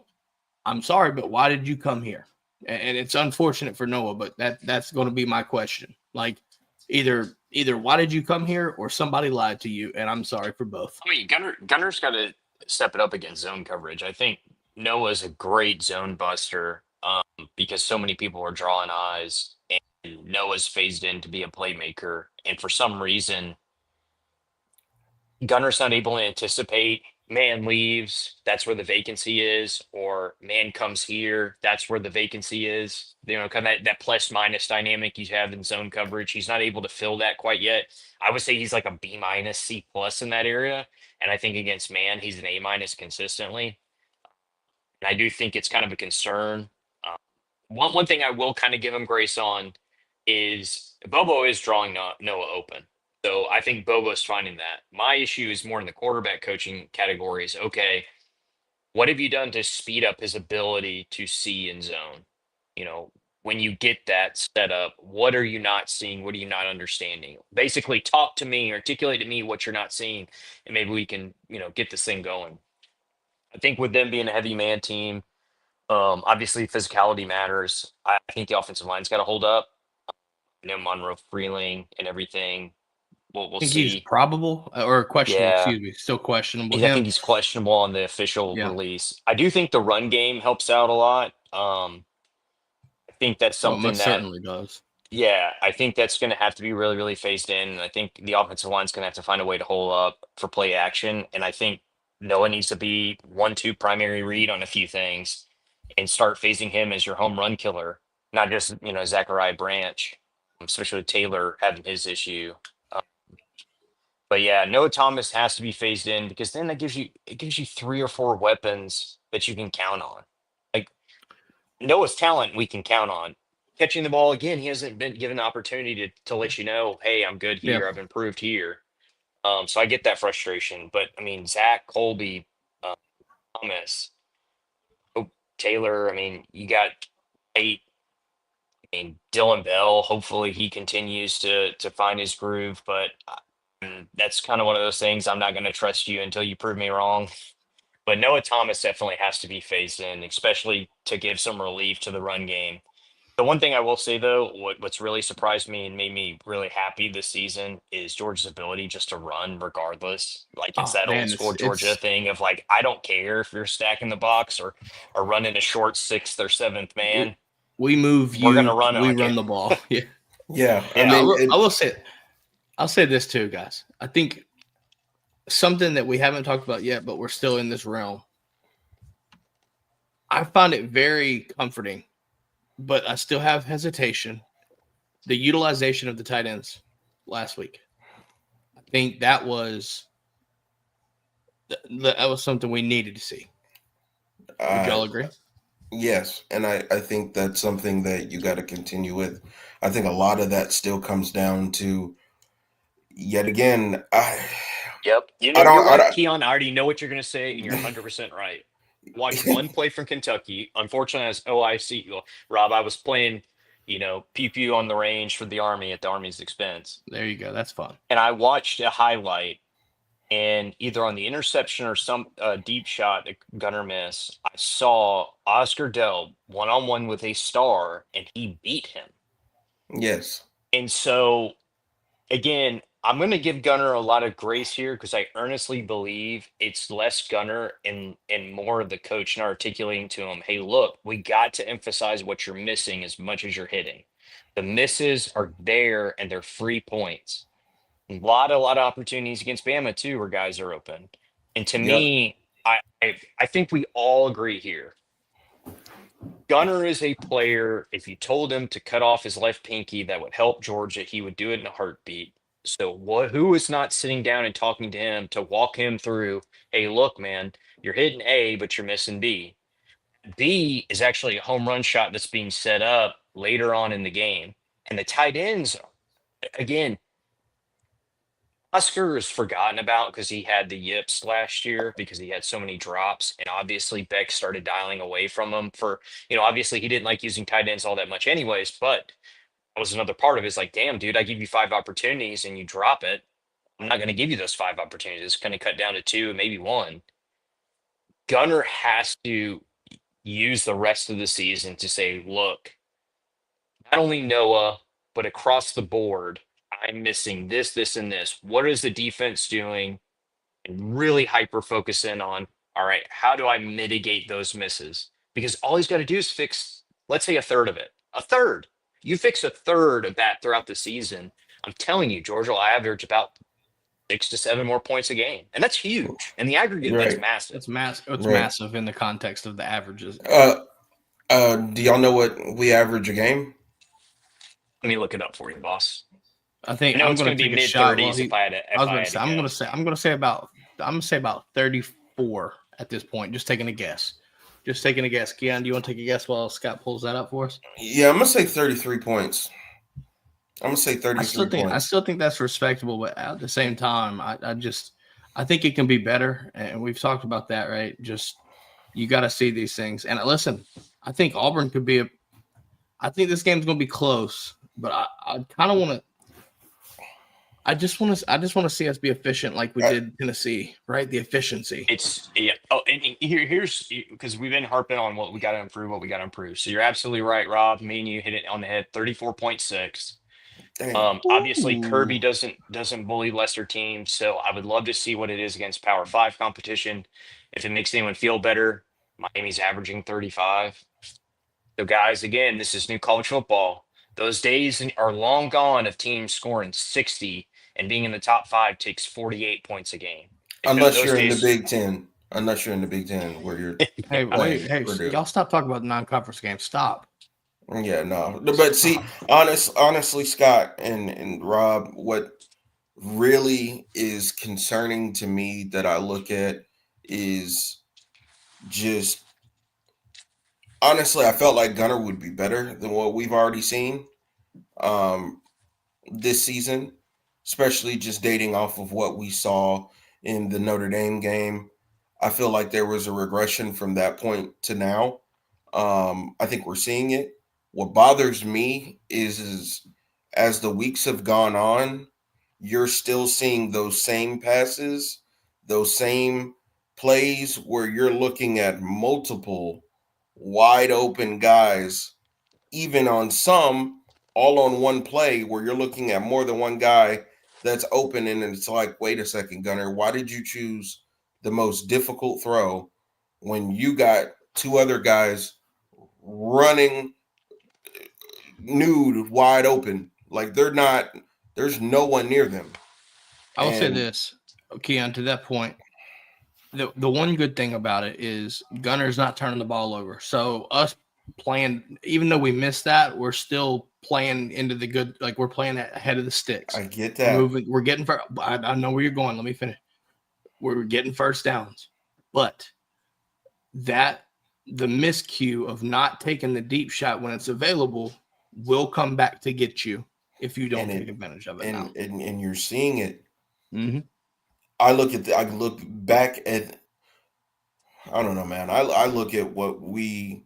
I'm sorry, but why did you come here? And it's unfortunate for Noah, but that's going to be my question. Like, either why did you come here, or somebody lied to you, and I'm sorry for both. I mean, Gunner's got to step it up against zone coverage. I think Noah's a great zone buster because so many people are drawing eyes, and Noah's phased in to be a playmaker. And for some reason, Gunner's not able to anticipate man leaves, that's where the vacancy is, or man comes here, that's where the vacancy is. Kind of that plus minus dynamic you have in zone coverage. He's not able to fill that quite yet. I would say he's like a B minus, C plus in that area. And I think against man, he's an A minus consistently. And I do think it's kind of a concern. One thing I will kind of give him grace on is Bobo is drawing Noah open. So I think Bobo's finding that. My issue is more in the quarterback coaching categories. Okay, what have you done to speed up his ability to see in zone? When you get that set up, what are you not seeing? What are you not understanding? Basically, talk to me, articulate to me what you're not seeing, and maybe we can, get this thing going. I think with them being a heavy man team, obviously physicality matters. I think the offensive line's got to hold up. Monroe Freeling and everything. We'll I think he's see. probable or questionable. Yeah, Excuse me, still questionable. I think Him, he's questionable on the official yeah. release. I do think the run game helps out a lot. I think that's Oh, it something most that, certainly does. yeah, I think that's going to have to be really, really phased in. And I think the offensive line's going to have to find a way to hold up for play action. And I think Noah needs to be 1-2 primary read on a few things and start phasing him as your home run killer, not just, Zachariah Branch, especially with Taylor having his issue. Uh, but yeah, Noah Thomas has to be phased in because then it gives you 3 or 4 weapons that you can count on. Like Noah's talent we can count on. Catching the ball again, he hasn't been given the opportunity to let you know, hey, I'm good Yeah, here. I've improved here. So I get that frustration. But I mean, Zach, Colby, uh, Thomas, Taylor. I mean, you got 8. I mean, Dylan Bell. Hopefully, he continues to find his groove. But that's kind of one of those things. I'm not going to trust you until you prove me wrong. But Noah Thomas definitely has to be phased in, especially to give some relief to the run game. The one thing I will say though, what's really surprised me and made me really happy this season is Georgia's ability just to run regardless. Like it's oh that old man, school Georgia it's thing of like, I don't care if you're stacking the box or running a short 6th or 7th man. we move We're gonna you, run we on you. run the ball. Yeah, Yeah, I Yeah. mean, I will say, I'll say this too, guys. I think something that we haven't talked about yet, but we're still in this realm. I find it very comforting, but I still have hesitation. The utilization of the tight ends last week. I think that was something we needed to see. Would y'all agree? yes, and I think that's something that you got to continue with. I think a lot of that still comes down to, yet again, Yep. I You're don't, I right, don't. Keon. I already know what you're gonna say, and you're 100% right. Watch one play from Kentucky. Unfortunately, as OIC, Rob, I was playing, pew pew on the range for the Army at the Army's expense. There you go. That's fun. And I watched a highlight, and either on the interception or some deep shot that Gunner missed, I saw Oscar Delp 1-on-1 with a star, and he beat him. Yes, And so, again, I'm going to give Gunner a lot of grace here because I earnestly believe it's less Gunner and more of the coach and articulating to him, hey, look, we got to emphasize what you're missing as much as you're hitting. The misses are there and they're free points. A lot of opportunities against Bama too, where guys are open. And to yep, me, I think we all agree here. Gunner is a player. If you told him to cut off his left pinky, that would help Georgia. He would do it in a heartbeat. So who is not sitting down and talking to him to walk him through? Hey, look, man, you're hitting A, but you're missing B. B is actually a home run shot that's being set up later on in the game. And the tight ends, again, Oscar is forgotten about because he had the yips last year because he had so many drops. And obviously Beck started dialing away from him obviously he didn't like using tight ends all that much anyways, but that was another part of it. It's like, damn, dude, I give you 5 opportunities and you drop it. I'm not going to give you those 5 opportunities. It's going to cut down to 2, maybe 1. Gunner has to use the rest of the season to say, look, not only Noah, but across the board, I'm missing this, this, and this. What is the defense doing? And really hyper focus in on, all right, how do I mitigate those misses? Because all he's got to do is fix, let's say, a third of it. A third. You fix a third of that throughout the season. I'm telling you, Georgia will average about 6 to 7 more points a game. And that's huge. And the aggregate, that's right. massive. It's massive. It's Right. massive in the context of the averages. Do y'all know what we average a game? Let me look it up for you, boss. I think I know I'm it's going to be take a mid shot. 30s if I had to. I'm going to say about 34 at this point. Just taking a guess. Keon, do you want to take a guess while Scott pulls that up for us? Yeah, I'm gonna say 33 points. I'm gonna say 33 points. I still think that's respectable, but at the same time, I think it can be better, and we've talked about that, right? Just you got to see these things. And listen, I think Auburn could be I think this game's going to be close, but I kind of want to. I just want to see us be efficient like we did Tennessee, right? The efficiency. It's yeah. Oh, and here's because we've been harping on what we got to improve, So you're absolutely right, Rob. Me and you hit it on the head. 34.6. Damn. Obviously, Ooh. Kirby doesn't bully lesser teams, so I would love to see what it is against Power Five competition. If it makes anyone feel better, Miami's averaging 35. So, guys, again, this is new college football. Those days are long gone of teams scoring 60 and being in the top five takes 48 points a game. Unless Those you're in the days, Big Ten. Unless you're in the Big Ten where you're Hey, yeah, wait, playing hey, Purdue. y'all stop talking about the non-conference games. Stop. Yeah, no. But see, honestly, Scott and Rob, what really is concerning to me that I look at is just honestly, I felt like Gunner would be better than what we've already seen um, this season, especially just dating off of what we saw in the Notre Dame game. I feel like there was a regression from that point to now. I think we're seeing it. What bothers me is as the weeks have gone on, you're still seeing those same passes, those same plays where you're looking at multiple wide open guys, even on some all on one play where you're looking at more than one guy that's open. And it's like, wait a second, Gunner, why did you choose the most difficult throw when you got two other guys running nude wide open? Like there's no one near them. I will say And this, Keon, to that point. The one good thing about it is Gunner's not turning the ball over. So us playing, even though we missed that, we're still playing into the good. Like we're playing ahead of the sticks. I get We're that. moving. We're getting. I know where you're going. Let me finish. We're getting first downs, but that the miscue of not taking the deep shot when it's available will come back to get you if you don't take advantage of it now. And you're seeing it. Mm-hmm. I look back at I don't know, man. I look at what we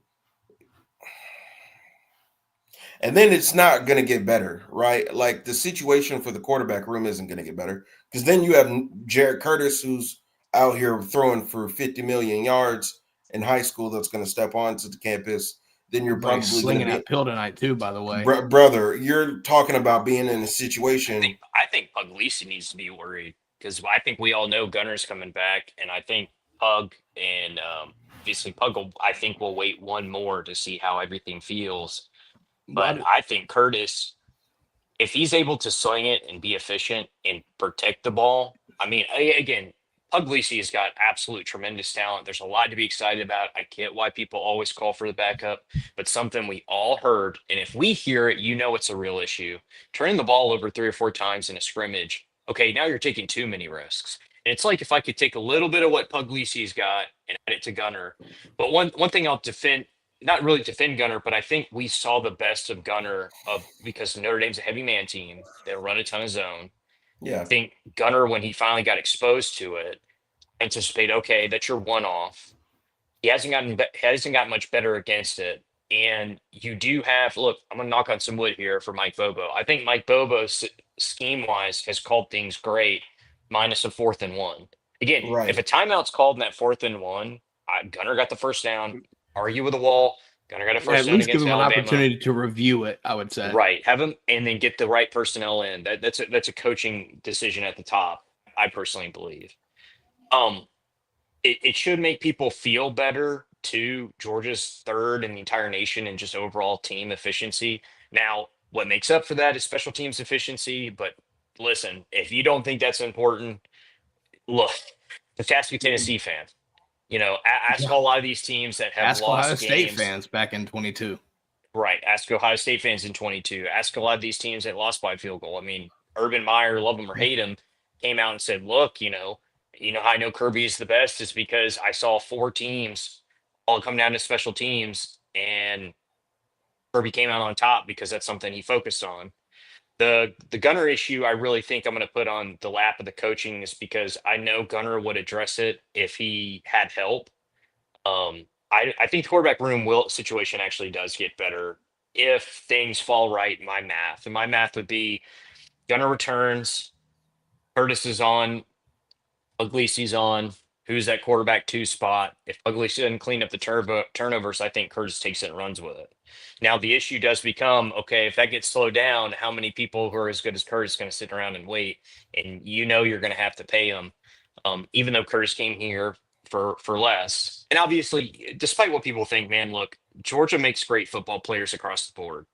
and then it's not going to get better, right? Like the situation for the quarterback room isn't going to get better because then you have Jared Curtis who's out here throwing for 50 million yards in high school that's going to step onto the campus. Then you're But he's probably going to slinging be that pill tonight too. By the way, brother. You're talking about being in a situation. I think Puglisi needs to be worried because I think we all know Gunner's coming back, and I think Pug and obviously Pug will, I think will wait one more to see how everything feels. But but I think Curtis, if he's able to swing it and be efficient and protect the ball, I mean, again, Puglisi has got absolute tremendous talent. There's a lot to be excited about. I get why people always call for the backup, but something we all heard, and if we hear it, you know it's a real issue. Turning the ball over 3 or 4 times in a scrimmage, okay, now you're taking too many risks. And it's like if I could take a little bit of what Puglisi's got and add it to Gunner. But one thing I'll defend, not really defend Gunner, but I think we saw the best of Gunner of because Notre Dame's a heavy man team. They'll run a ton of zone. I Yeah, think Gunner, when he finally got exposed to it, anticipate, okay, that's your one off. He hasn't gotten much better against it. And you do have look, I'm gonna knock on some wood here for Mike Bobo. I think Mike Bobo scheme wise has called things great, minus a 4th and 1. Again, if right. a timeout's called in that 4th and 1, Gunner got the first down, argue with the wall. Gunner got a first at down least give against him an Alabama. opportunity to review it. I would say. Right. Have him and then get the right personnel in. That's a coaching decision at the top, I personally believe. Um, it should make people feel better too. Georgia's third in the entire nation and just overall team efficiency. Now, what makes up for that is special teams efficiency. But listen, if you don't think that's important, look, just ask a Tennessee fan. Ask a lot of these teams that have Ask Ohio lost State games. fans back in 22. Right. Ask Ohio State fans in 22. Ask a lot of these teams that lost by field goal. I mean, Urban Meyer, love him or hate him, came out and said, look, how I know Kirby is the best is because I saw 4 teams all come down to special teams and Kirby came out on top because that's something he focused on. The Gunner issue, I really think I'm going to put on the lap of the coaching is because I know Gunner would address it if he had help. I think the quarterback room will situation actually does get better if things fall right in my math. And my math would be Gunner returns, Curtis is on, Puglisi's on, Who's that quarterback 2 spot? If Ugly doesn't clean up the turnovers, I think Curtis takes it and runs with it. Now the issue does become, okay, if that gets slowed down, how many people who are as good as Curtis going to sit around and wait? And you're going to have to pay them, even though Curtis came here for less. And obviously, despite what people think, man, look, Georgia makes great football players across the board.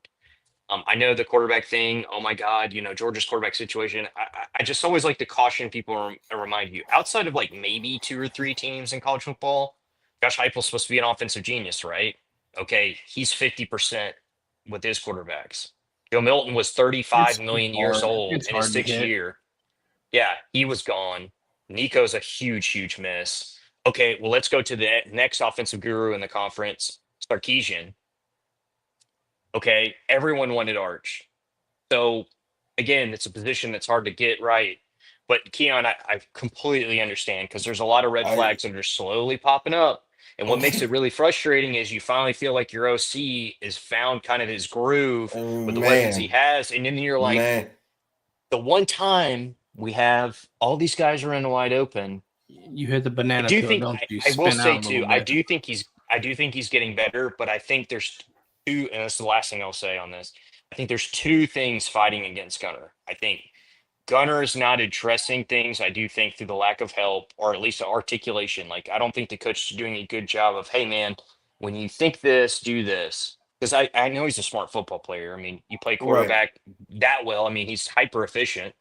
I know the quarterback thing. Oh my God, Georgia's quarterback situation. I just always like to caution people and remind you, outside of like maybe 2 or 3 teams in college football, Josh Heupel's supposed to be an offensive genius, right? Okay, he's 50% with his quarterbacks. Joe Milton was 35 million years old It's in his hard to 6th hit. year. Yeah, he was gone. Nico's a huge, huge miss. Okay, well, let's go to the next offensive guru in the conference, Sarkisian. Okay, everyone wanted Arch. So again, it's a position that's hard to get right. But Keon, I completely understand because there's a lot of red I flags that are slowly popping up. And what makes it really frustrating is you finally feel like your OC is found kind of his groove with the weapons he man, has. And then you're like, man. the one time we have all these guys are in wide open. You hit the I banana do peel, think don't you? I will Spin say out a too, little bit. I do think he's getting better, but I think there's 2, and that's the last thing I'll say on this. I think there's 2 things fighting against Gunner. I think Gunner is not addressing things, I do think, through the lack of help or at least articulation. Like, I don't think the coach is doing a good job of, hey, man, when you think this, do this. Because I know he's a smart football player. I mean, you play Right. quarterback that well. I mean, he's hyper efficient.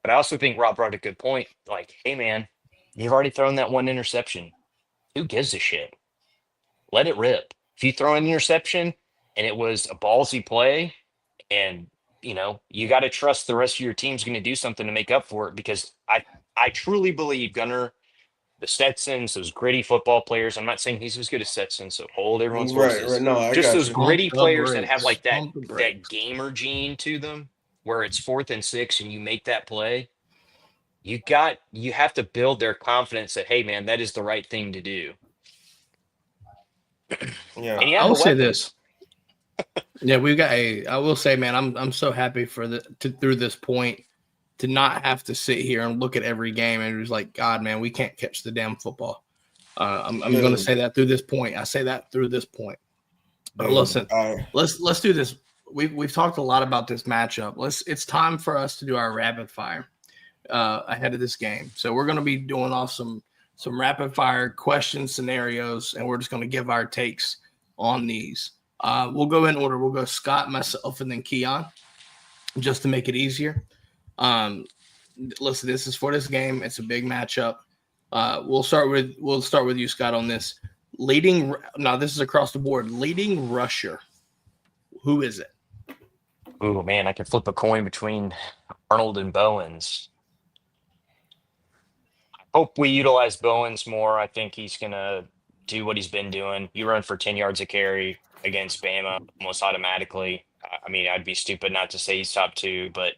But I also think Rob brought a good point. Like, hey, man, you've already thrown that 1 interception. Who gives a shit? Let it rip. If you throw an interception and it was a ballsy play, and you got to trust the rest of your team's going to do something to make up for it, because I truly believe Gunner, the Stetsons, those gritty football players. I'm not saying he's as good as Stetson, so hold everyone's Right. horses. No, I Just got those you. gritty Pump the players that have brakes. like that Pump the that brakes. gamer gene to them, where it's 4th and 6 and you make that play. You have to build their confidence that, hey, man, that is the right thing to do. Yeah. And you I have will the say weapons. this. Yeah, we've got I will say, man, I'm so happy through this point to not have to sit here and look at every game and just like, God, man, we can't catch the damn football. I'm going to say that through this point. I say that through this point. But listen, let's do this. We've talked a lot about this matchup. It's time for us to do our rapid fire ahead of this game. So we're going to be doing off some rapid fire question scenarios, and we're just going to give our takes on these. We'll go in order. We'll go Scott, myself, and then Keon, just to make it easier. Listen, this is for this game. It's a big matchup. We'll start with you, Scott, on this. Now this is across the board. Leading rusher. Who is it? Oh man, I could flip a coin between Arnold and Bowens. I hope we utilize Bowens more. I think he's gonna do what he's been doing. You run for 10 yards a carry against Bama almost automatically. I mean, I'd be stupid not to say he's top 2, but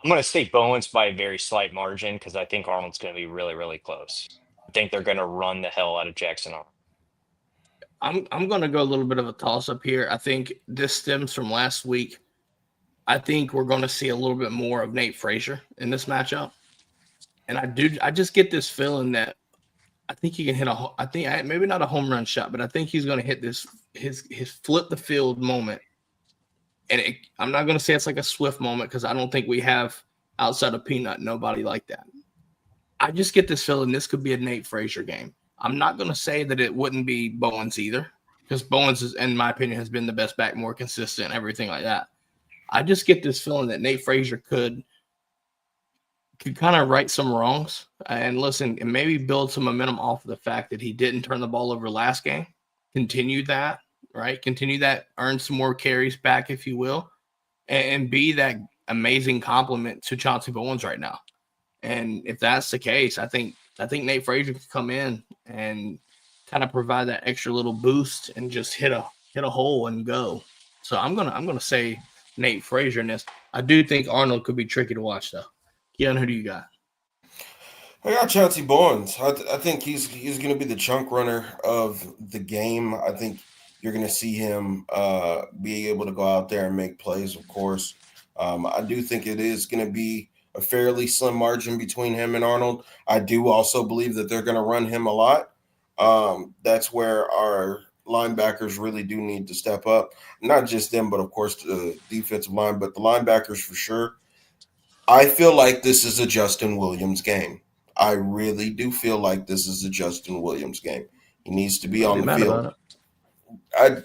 I'm going to say Bowens by a very slight margin because I think Arnold's going to be really, really close. I think they're going to run the hell out of Jackson Arnold. I'm going to go a little bit of a toss-up here. I think this stems from last week. I think we're going to see a little bit more of Nate Frazier in this matchup. And I just get this feeling that I think he can hit maybe not a home run shot, but I think he's going to hit his flip the field moment. And I'm not going to say it's like a Swift moment because I don't think we have, outside of Peanut, nobody like that. I just get this feeling this could be a Nate Frazier game. I'm not going to say that it wouldn't be Bowens either, because Bowens, in my opinion, has been the best back, more consistent, everything like that. I just get this feeling that Nate Frazier could kind of right some wrongs and listen, and maybe build some momentum off of the fact that he didn't turn the ball over last game. Continue that, right? Continue that, earn some more carries back, if you will, and be that amazing compliment to Chauncey Bowens right now. And if that's the case, I think Nate Frazier can come in and kind of provide that extra little boost and just hit a hole and go. So I'm gonna say Nate Frazier in this. I do think Arnold could be tricky to watch though. Keon, who do you got? I got Chauncey Bowens. I think he's going to be the chunk runner of the game. I think you're going to see him be able to go out there and make plays, of course. I do think it is going to be a fairly slim margin between him and Arnold. I do also believe that they're going to run him a lot. That's where our linebackers really do need to step up. Not just them, but of course the defensive line, but the linebackers for sure. I feel like this is a Justin Williams game. I really do feel like this is a Justin Williams game. He needs to be on the field.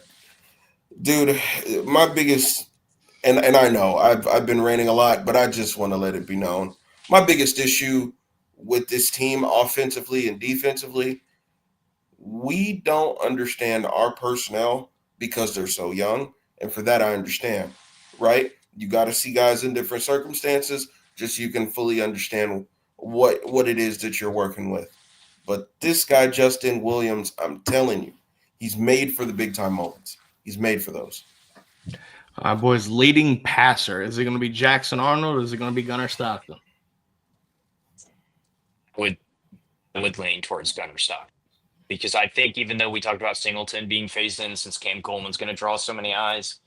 Dude, my biggest and I know I've been ranting a lot, but I just want to let it be known. My biggest issue with this team offensively and defensively, we don't understand our personnel because they're so young. And for that, I understand, right? You got to see guys in different circumstances just so you can fully understand what it is that you're working with. But this guy, Justin Williams, I'm telling you, he's made for the big time moments. He's made for those. All right, boys, leading passer. Is it going to be Jackson Arnold or is it going to be Gunnar Stockton? Would lean towards Gunnar Stockton. Because I think even though we talked about Singleton being phased in since Cam Coleman's going to draw so many eyes,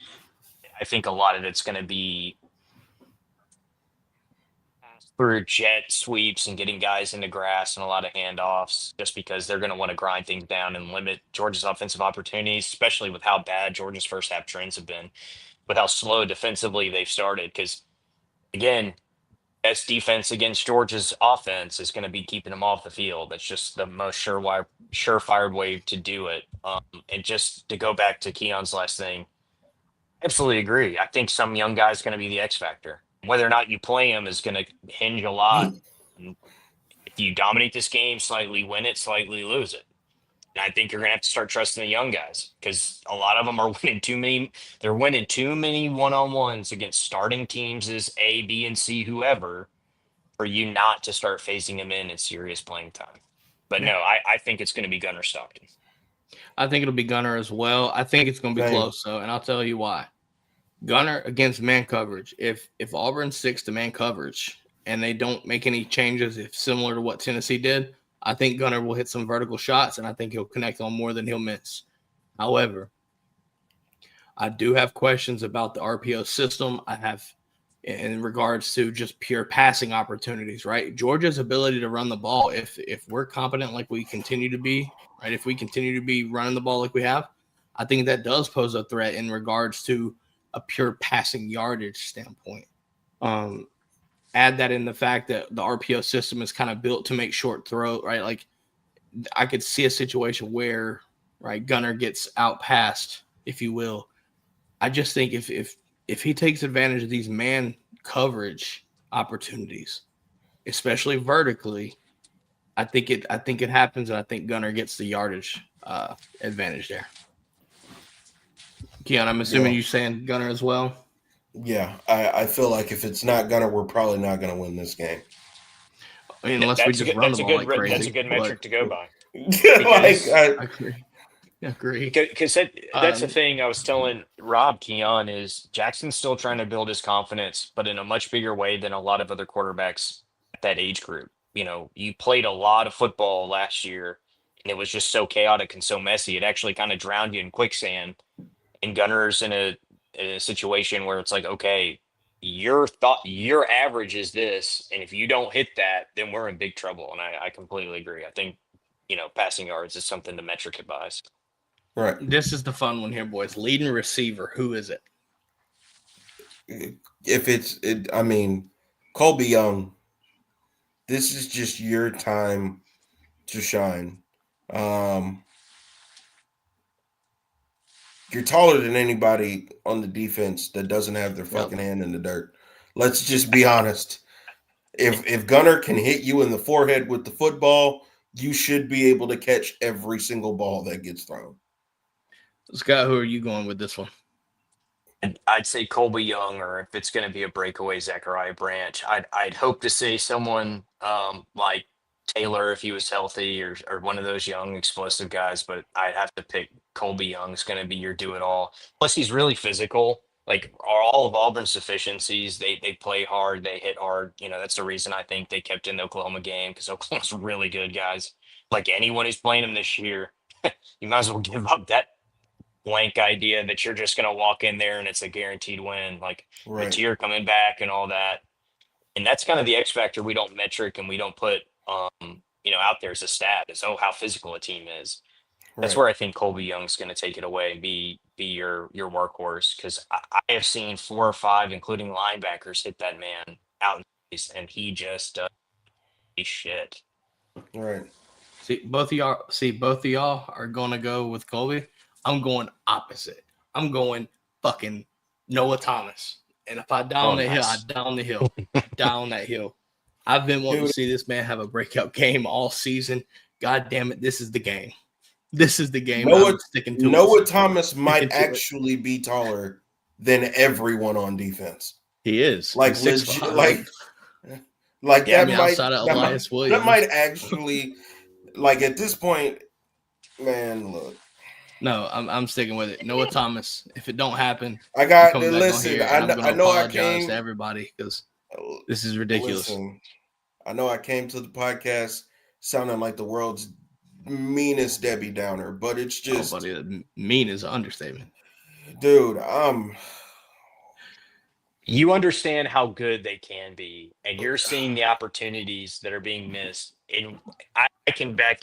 I think a lot of it's going to be through jet sweeps and getting guys into grass and a lot of handoffs just because they're going to want to grind things down and limit Georgia's offensive opportunities, especially with how bad Georgia's first half trends have been, with how slow defensively they've started. Because, again, best defense against Georgia's offense is going to be keeping them off the field. That's just the most surefire way to do it. And just to go back to Keon's last thing, absolutely agree. I think some young guy's going to be the X factor. Whether or not you play him is going to hinge a lot. If you dominate this game, slightly win it, slightly lose it. And I think you're going to have to start trusting the young guys because a lot of them are winning too many. They're winning too many one-on-ones against starting teams as A, B, and C, whoever, for you not to start phasing them in serious playing time. But no, I think it's going to be Gunnar Stockton. I think it'll be Gunnar as well. I think it's going to be close, though, and I'll tell you why. Gunnar against man coverage. If Auburn sticks to man coverage and they don't make any changes, if similar to what Tennessee did, I think Gunnar will hit some vertical shots, and I think he'll connect on more than he'll miss. However, I do have questions about the RPO system. I have in regards to just pure passing opportunities, right? Georgia's ability to run the ball, if we're competent like we continue to be, right? If we continue to be running the ball like we have, I think that does pose a threat in regards to a pure passing yardage standpoint. Add that in the fact that the RPO system is kind of built to make short throw, right? Like I could see a situation where, right, Gunnar gets out passed, if you will. I just think if he takes advantage of these man coverage opportunities, especially vertically, I think it happens, and I think Gunnar gets the yardage advantage there. Keon, I'm assuming you're saying Gunnar as well? Yeah, I feel like if it's not Gunnar, we're probably not going to win this game. I mean, unless we just run the ball like crazy. That's a good metric to go by. I agree. Because that's the thing I was telling Rob, Keon, is Jackson's still trying to build his confidence, but in a much bigger way than a lot of other quarterbacks at that age group. You know, you played a lot of football last year, and it was just so chaotic and so messy. It actually kind of drowned you in quicksand. And Gunnar's in a situation where it's like, okay, your average is this, and if you don't hit that, then we're in big trouble. And I completely agree. I think, passing yards is something the metric could buy. Right. This is the fun one here, boys. Leading receiver, who is it? I mean, Colby Young, this is just your time to shine. You're taller than anybody on the defense that doesn't have their fucking hand in the dirt. Let's just be honest. If Gunnar can hit you in the forehead with the football, you should be able to catch every single ball that gets thrown. Scott, who are you going with this one? I'd say Colby Young, or if it's going to be a breakaway, Zachariah Branch. I'd hope to say someone like Taylor if he was healthy, or one of those young explosive guys, but I'd have to pick Colby Young. Is going to be your do-it-all. Plus, he's really physical. Like all of Auburn's deficiencies, they play hard, they hit hard. That's the reason I think they kept in the Oklahoma game, because Oklahoma's really good, guys. Like anyone who's playing them this year, you might as well give up that blank idea that you're just going to walk in there and it's a guaranteed win. Like Mateer coming back and all that. And that's kind of the X factor we don't metric and we don't put, out there as a stat is, how physical a team is. That's Right. where I think Colby Young's going to take it away and be your workhorse, because I have seen 4 or 5, including linebackers, hit that man out in space, and he just does shit. Right. See, both of y'all are gonna go with Colby. I'm going opposite. I'm going fucking Noah Thomas. And if I down the hill, I down the hill. Down that hill. I've been wanting to see this man have a breakout game all season. God damn it, this is the game. This is the game. Noah Noah Thomas might actually be taller than everyone on defense. He is. Like legit, like yeah, that might actually, like, at this point, man, look. No, I'm sticking with it. Noah Thomas. If it don't happen, I got to listen. I know I came to everybody because this is ridiculous. Listen, I know I came to the podcast sounding like the world's meanest Debbie Downer, but it's just mean is an understatement. Dude, you understand how good they can be, and you're seeing the opportunities that are being missed. And I can back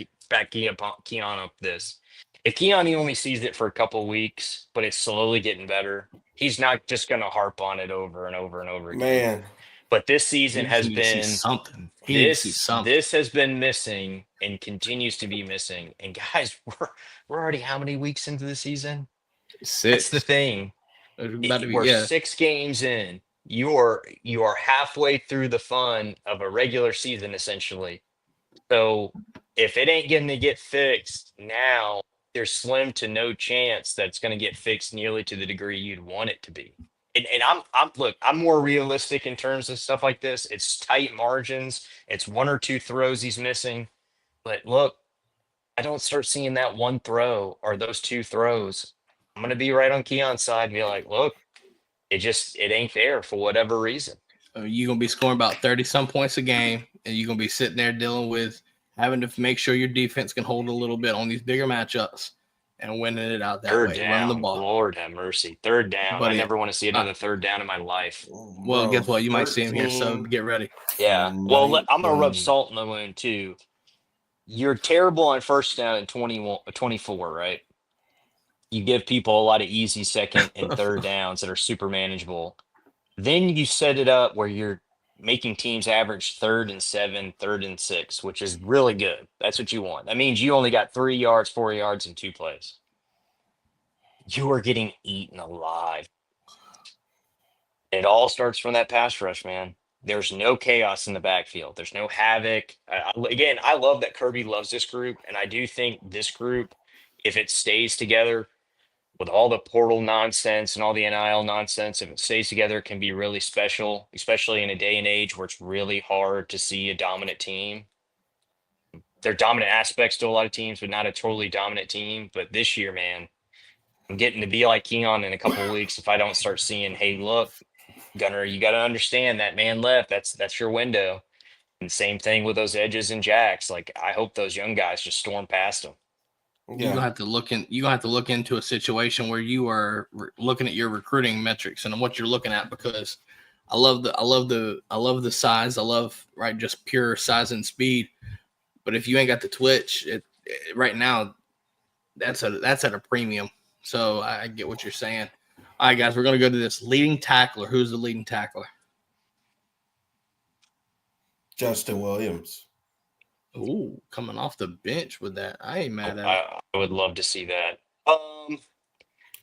Keon up this. If Keon only sees it for a couple weeks, but it's slowly getting better, he's not just going to harp on it over and over and over again. Man. But this season has been something. This has been missing and continues to be missing. And guys, we're already how many weeks into the season? 6. That's the thing. We're 6 games in. You are halfway through the fun of a regular season, essentially. So if it ain't going to get fixed now, there's slim to no chance that it's going to get fixed nearly to the degree you'd want it to be. And I'm more realistic in terms of stuff like this. It's tight margins. It's 1 or 2 throws he's missing. But look, I don't start seeing that 1 throw or those 2 throws. I'm going to be right on Keon's side and be like, look, it ain't there for whatever reason. You're going to be scoring about 30-some points a game, and you're going to be sitting there dealing with having to make sure your defense can hold a little bit on these bigger matchups and winning it out that way. Down, running the ball. Lord have mercy. 3rd down. But I never want to see another 3rd down in my life. Well, guess what? You might see him here, so get ready. Yeah. Well, I'm going to rub salt in the wound, too. You're terrible on 1st down and 24, right? You give people a lot of easy 2nd and 3rd downs that are super manageable. Then you set it up where you're making teams average 3rd and 7, 3rd and 6, which is really good. That's what you want. That means you only got 3 yards, 4 yards, and 2 plays. You are getting eaten alive. It all starts from that pass rush, man. There's no chaos in the backfield. There's no havoc. Again, I love that Kirby loves this group, and I do think this group, if it stays together, with all the portal nonsense and all the NIL nonsense, if it stays together, it can be really special, especially in a day and age where it's really hard to see a dominant team. There are dominant aspects to a lot of teams, but not a totally dominant team. But this year, man, I'm getting to be like Keon in a couple of weeks if I don't start seeing, hey, look, Gunner, you got to understand that man left. That's your window. And same thing with those edges and jacks. Like, I hope those young guys just storm past them. Yeah. You're gonna have to look into a situation where you are looking at your recruiting metrics and what you're looking at, because I love the size. I love just pure size and speed. But if you ain't got the twitch, right now, that's at a premium. So I get what you're saying. All right, guys, we're gonna go to this leading tackler. Who's the leading tackler? Justin Williams. Ooh, coming off the bench with that. I ain't mad at it. I would love to see that.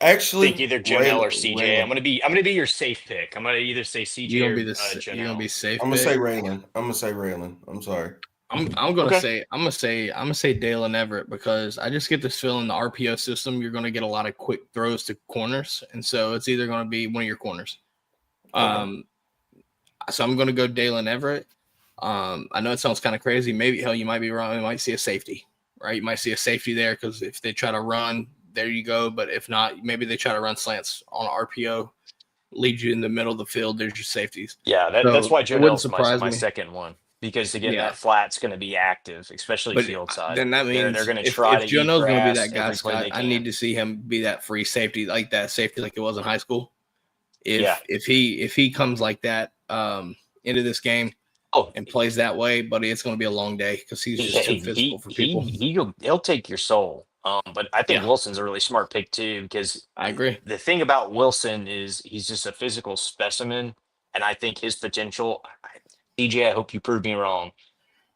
Actually, I think either Jamel or CJ. I'm gonna be your safe pick. I'm gonna either say CJ you're or Jamel. You're gonna be safe. I'm gonna say Raylan. I'm sorry. I'm gonna say Dalen Everett, because I just get this feeling the RPO system, you're gonna get a lot of quick throws to corners, and so it's either gonna be one of your corners. So I'm gonna go Dalen Everett. I know it sounds kind of crazy. Maybe you might be wrong. You might see a safety, right? You might see a safety there, because if they try to run, there you go. But if not, maybe they try to run slants on RPO, lead you in the middle of the field. There's your safeties. Yeah, that's why Janelle's my second one, because again, that flat's going to be active, especially field side. Then that means they're going to try to. If Janelle's going to be that guy, Scott, I need to see him be that free safety, like it was in high school. If he comes like that, in into this game and plays that way, buddy, it's going to be a long day because he's just too physical for people. He'll take your soul. But I think Wilson's a really smart pick too, because I agree. The thing about Wilson is he's just a physical specimen, and I think his potential. CJ, I hope you prove me wrong.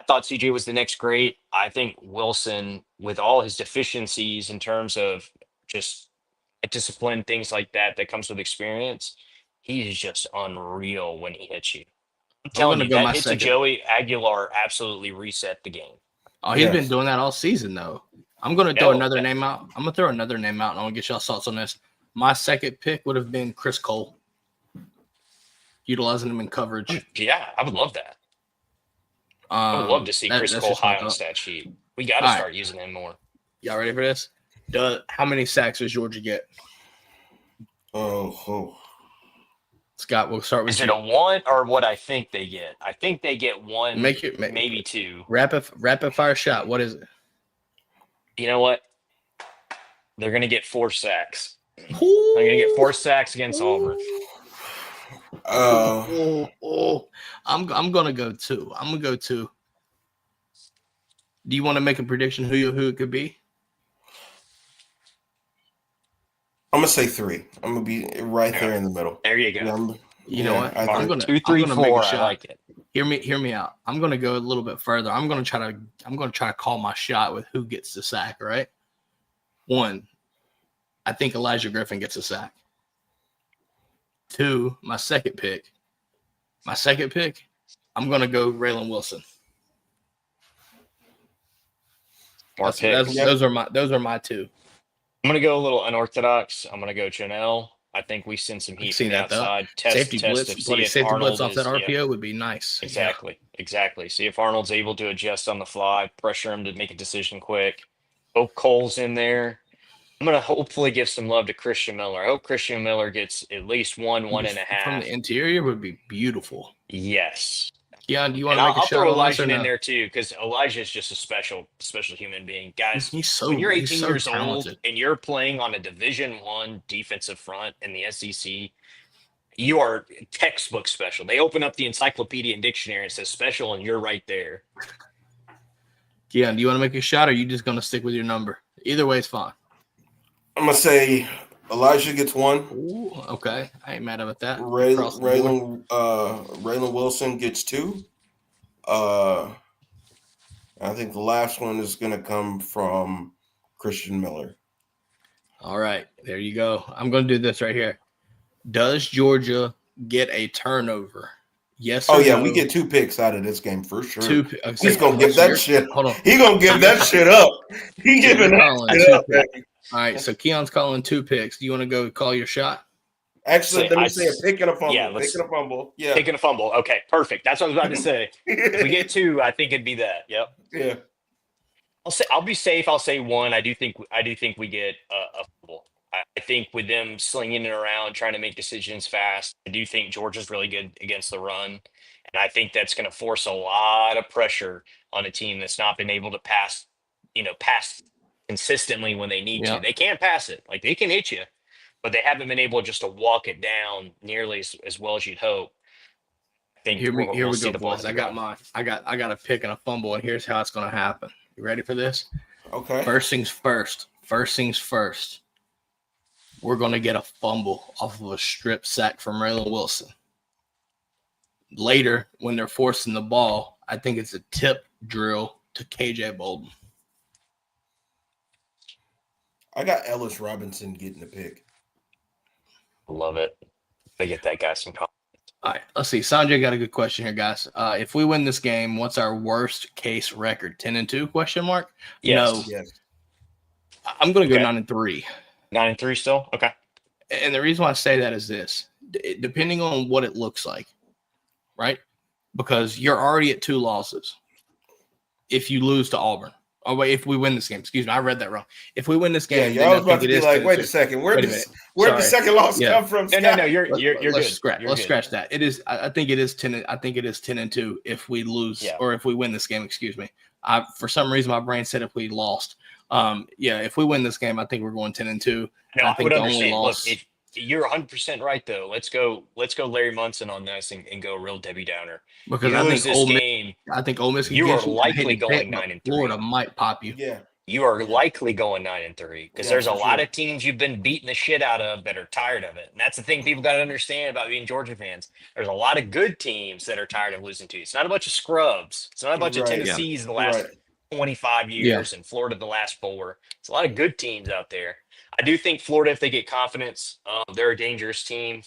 I thought CJ was the next great. I think Wilson, with all his deficiencies in terms of just discipline, things like that comes with experience, he is just unreal when he hits you. I'm telling you, that hit to Joey Aguilar absolutely reset the game. Oh, he's been doing that all season, though. I'm going to throw another name out. I'm going to throw another name out, and I want to get y'all's thoughts on this. My second pick would have been Chris Cole, utilizing him in coverage. Yeah, I would love that. I would love to see Chris Cole high on the stat sheet. We got to start using him more. Y'all ready for this? How many sacks does Georgia get? Scott, we'll start with you. Is it a one or what I think they get? I think they get one, maybe two. Rapid fire shot. What is it? You know what? They're going to get 4 sacks. They're going to get 4 sacks against Auburn. I'm going to go 2. I'm going to go 2. Do you want to make a prediction who it could be? I'm going to say 3. I'm going to be right there in the middle. There you go. You know what? I'm going to 2, 3, 4. I like it. Hear me out. I'm going to go a little bit further. I'm going to try to call my shot with who gets the sack, right? 1, I think Elijah Griffin gets a sack. 2, my second pick, I'm going to go Raylan Wilson. Those are my 2. I'm going to go a little unorthodox. I'm going to go Janelle. I think we send some heat from the outside. Safety blitz off that RPO would be nice. Exactly. See if Arnold's able to adjust on the fly, pressure him to make a decision quick. Hope Cole's in there. I'm going to hopefully give some love to Christian Miller. I hope Christian Miller gets at least 1.5. From the interior would be beautiful. Yes. Yeah, do you want to make a shot? I'll throw Elijah in there too, because Elijah is just a special human being. Guys, when you're 18 years old and you're playing on a Division I defensive front in the SEC, you are textbook special. They open up the encyclopedia and dictionary and it says special, and you're right there. Yeah, do you want to make a shot, or are you just going to stick with your number? Either way is fine. I'm going to say Elijah gets 1. Ooh, okay. I ain't mad about that. Raylan Wilson gets 2. I think the last one is going to come from Christian Miller. All right. There you go. I'm going to do this right here. Does Georgia get a turnover? Yes or no? We get 2 picks out of this game for sure. He's going to give that shit. Hold on. He's going to give that shit up. He's giving that shit up, baby. All right, so Keon's calling 2 picks. Do you want to go call your shot? Actually, let me say a pick and a fumble. Yeah, pick and a fumble. Yeah, pick and a fumble. Okay, perfect. That's what I was about to say. If we get 2, I think it'd be that. Yep. Yeah. I'll be safe. I'll say 1. I do think we get a fumble. I think with them slinging it around, trying to make decisions fast, I do think Georgia's really good against the run, and I think that's going to force a lot of pressure on a team that's not been able to pass consistently when they need to. They can't pass it. Like, they can hit you, but they haven't been able just to walk it down nearly as well as you'd hope. I think here we go, boys. I got a pick and a fumble, and here's how it's going to happen. You ready for this? Okay. First things first. We're going to get a fumble off of a strip sack from Raylan Wilson. Later, when they're forcing the ball, I think it's a tip drill to KJ Bolden. I got Ellis Robinson getting the pick. Love it. They get that guy some confidence. All right, let's see. Sanjay got a good question here, guys. If we win this game, what's our worst case record? 10-2? Question mark? Yes. No. Yes. I'm going to go 9-3. 9-3 still? Okay. And the reason why I say that is this. Depending on what it looks like, right? Because you're already at 2 losses if you lose to Auburn. Oh, wait, if we win this game. Excuse me, I read that wrong. If we win this game, I was about to be like, wait a second. Where'd the second loss come from? No, you're good. Let's scratch that. It is. I think it is 10. I think it is 10-2 if we lose or if we win this game. Excuse me. For some reason, my brain said if we lost. If we win this game, I think we're going 10-2. No, I think the only loss. Look, you're 100% right though. Let's go Larry Munson on this and go real Debbie Downer. Because You I lose think this game, I think Ole Miss can you are get you. I hate likely to say going it, but 9-3. Florida might pop you. Yeah. You are Yeah. likely going 9-3 because Yeah, there's a for lot sure. of teams you've been beating the shit out of that are tired of it. And that's the thing people got to understand about being Georgia fans. There's a lot of good teams that are tired of losing to you. It's not a bunch of scrubs. It's not a bunch of Right. Tennessees the last Right. 25 years and Florida the last 4. It's a lot of good teams out there. I do think Florida, if they get confidence, they're a dangerous team.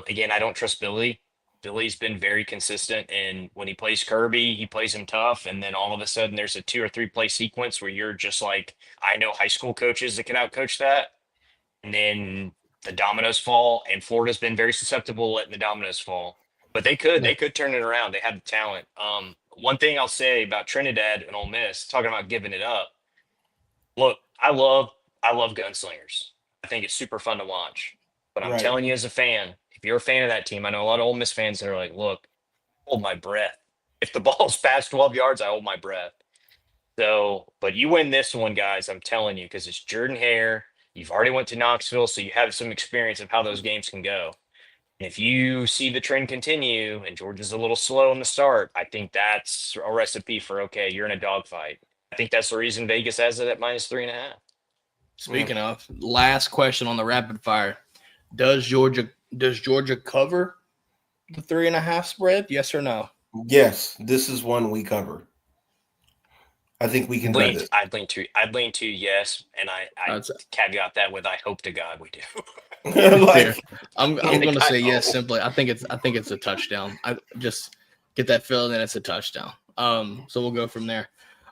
Again, I don't trust Billy. Billy's been very consistent, and when he plays Kirby, he plays him tough. And then all of a sudden, there's a 2 or 3 play sequence where you're just like, I know high school coaches that can outcoach that. And then the dominoes fall, and Florida's been very susceptible to letting the dominoes fall. But they could turn it around. They have the talent. One thing I'll say about Trinidad and Ole Miss, talking about giving it up. Look, I love gunslingers. I think it's super fun to watch. But I'm Right. telling you, as a fan, if you're a fan of that team, I know a lot of Ole Miss fans that are like, look, hold my breath. If the ball's past 12 yards, I hold my breath. So, but you win this one, guys, I'm telling you, because it's Jordan Hare. You've already went to Knoxville, so you have some experience of how those games can go. And if you see the trend continue and Georgia's a little slow in the start, I think that's a recipe for, okay, you're in a dogfight. I think that's the reason Vegas has it at -3.5. Speaking of, last question on the rapid fire. Does Georgia cover the 3.5 spread? Yes or no? Yes, this is one we cover. I think we can do this. I'd lean to yes, and I caveat that with I hope to God we do. Like, I'm going to say yes. know. Simply, I think it's a touchdown. I just get that feeling that it's a touchdown. So we'll go from there.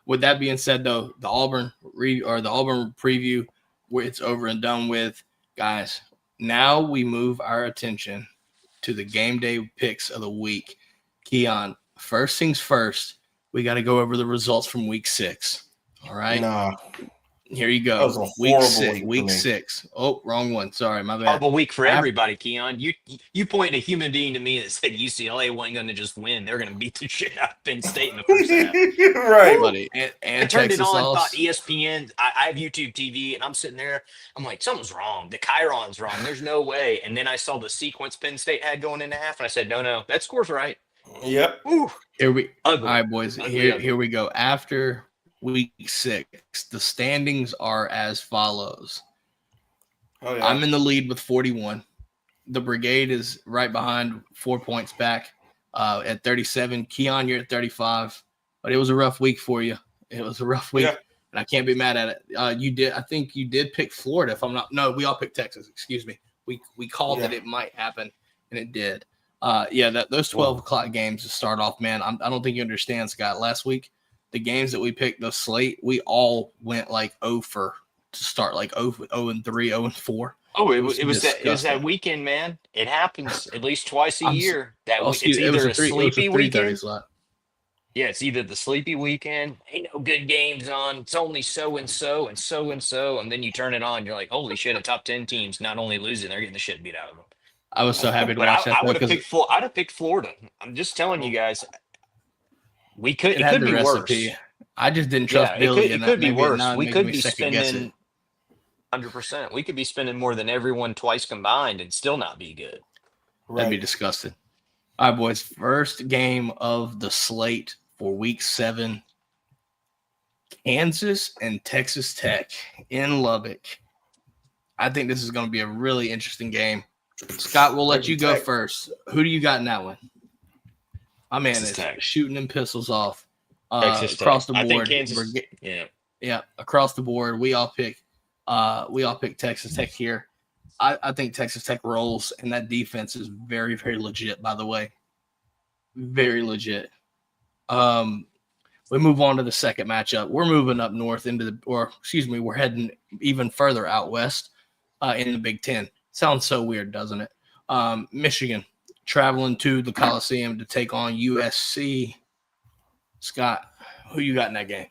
With that being said, though, the Auburn preview, where it's over and done with, guys. Now we move our attention to the game day picks of the week. Keon, first things first, we got to go over the results from week 6. All right. nah, Here you go. that was a Week horrible 6. week for Week me. 6. Oh, wrong one. Sorry, my bad. Horrible week for After- everybody, Keon. You pointed a human being to me that said UCLA wasn't going to just win; they're going to beat the shit out of Penn State in the first half. Right. Buddy, I and turned Texas it on, lost. thought ESPN. I have YouTube TV, and I'm sitting there. I'm like, something's wrong. The Chiron's wrong. There's no way. And then I saw the sequence Penn State had going into half, and I said, no, that score's right. Yep. Ooh, Here we ugly. All right, boys. Ugly. Here we go. After week 6, the standings are as follows. Oh, yeah. I'm in the lead with 41. The Brigade is right behind, 4 points back at 37. Keon, you're at 35. But it was a rough week for you. It was a rough week, Yeah. and I can't be mad at it. I think you did pick Florida. If I'm not, no, we all picked Texas. Excuse me. We called that it might happen, and it did. Those 12 o'clock games to start off, man. I don't think you understand, Scott. Last week, the games that we picked, the slate, we all went like 0 for to start, like 0-3, 0-4. Oh, it was disgusting. that weekend, man. It happens at least twice a year. It's It was either a 3 sleepy 3:30 weekend. slot. Yeah, it's either the sleepy weekend, ain't no good games on. It's only so and so and so and so, and then you turn it on, you're like, holy shit! A top 10 team's not only losing, they're getting the shit beat out of them. I was so happy to But watch that. I would have because picked I'd have picked Florida. I'm just telling you guys, it it had could the be recipe. worse. I just didn't trust Yeah, Billy. it could be worse. We making could me be second guess it. spending 100%. We could be spending more than everyone twice combined and still not be good. That'd be Right. disgusting. All right, boys. First game of the slate for week 7. Kansas and Texas Tech in Lubbock. I think this is going to be a really interesting game. Scott, we'll let you go Tech. first. Who do you got in that one? My man Texas is Tech. shooting them pistols off Texas Tech. across the I think board. Kansas. Yeah. Yeah, across the board. We all pick Texas Tech here. I think Texas Tech rolls, and that defense is very, very legit, by the way. Very legit. We move on to the second matchup. We're moving up north we're heading even further out west in the Big Ten. Sounds so weird, doesn't it? Michigan traveling to the Coliseum to take on USC. Scott, who you got in that game?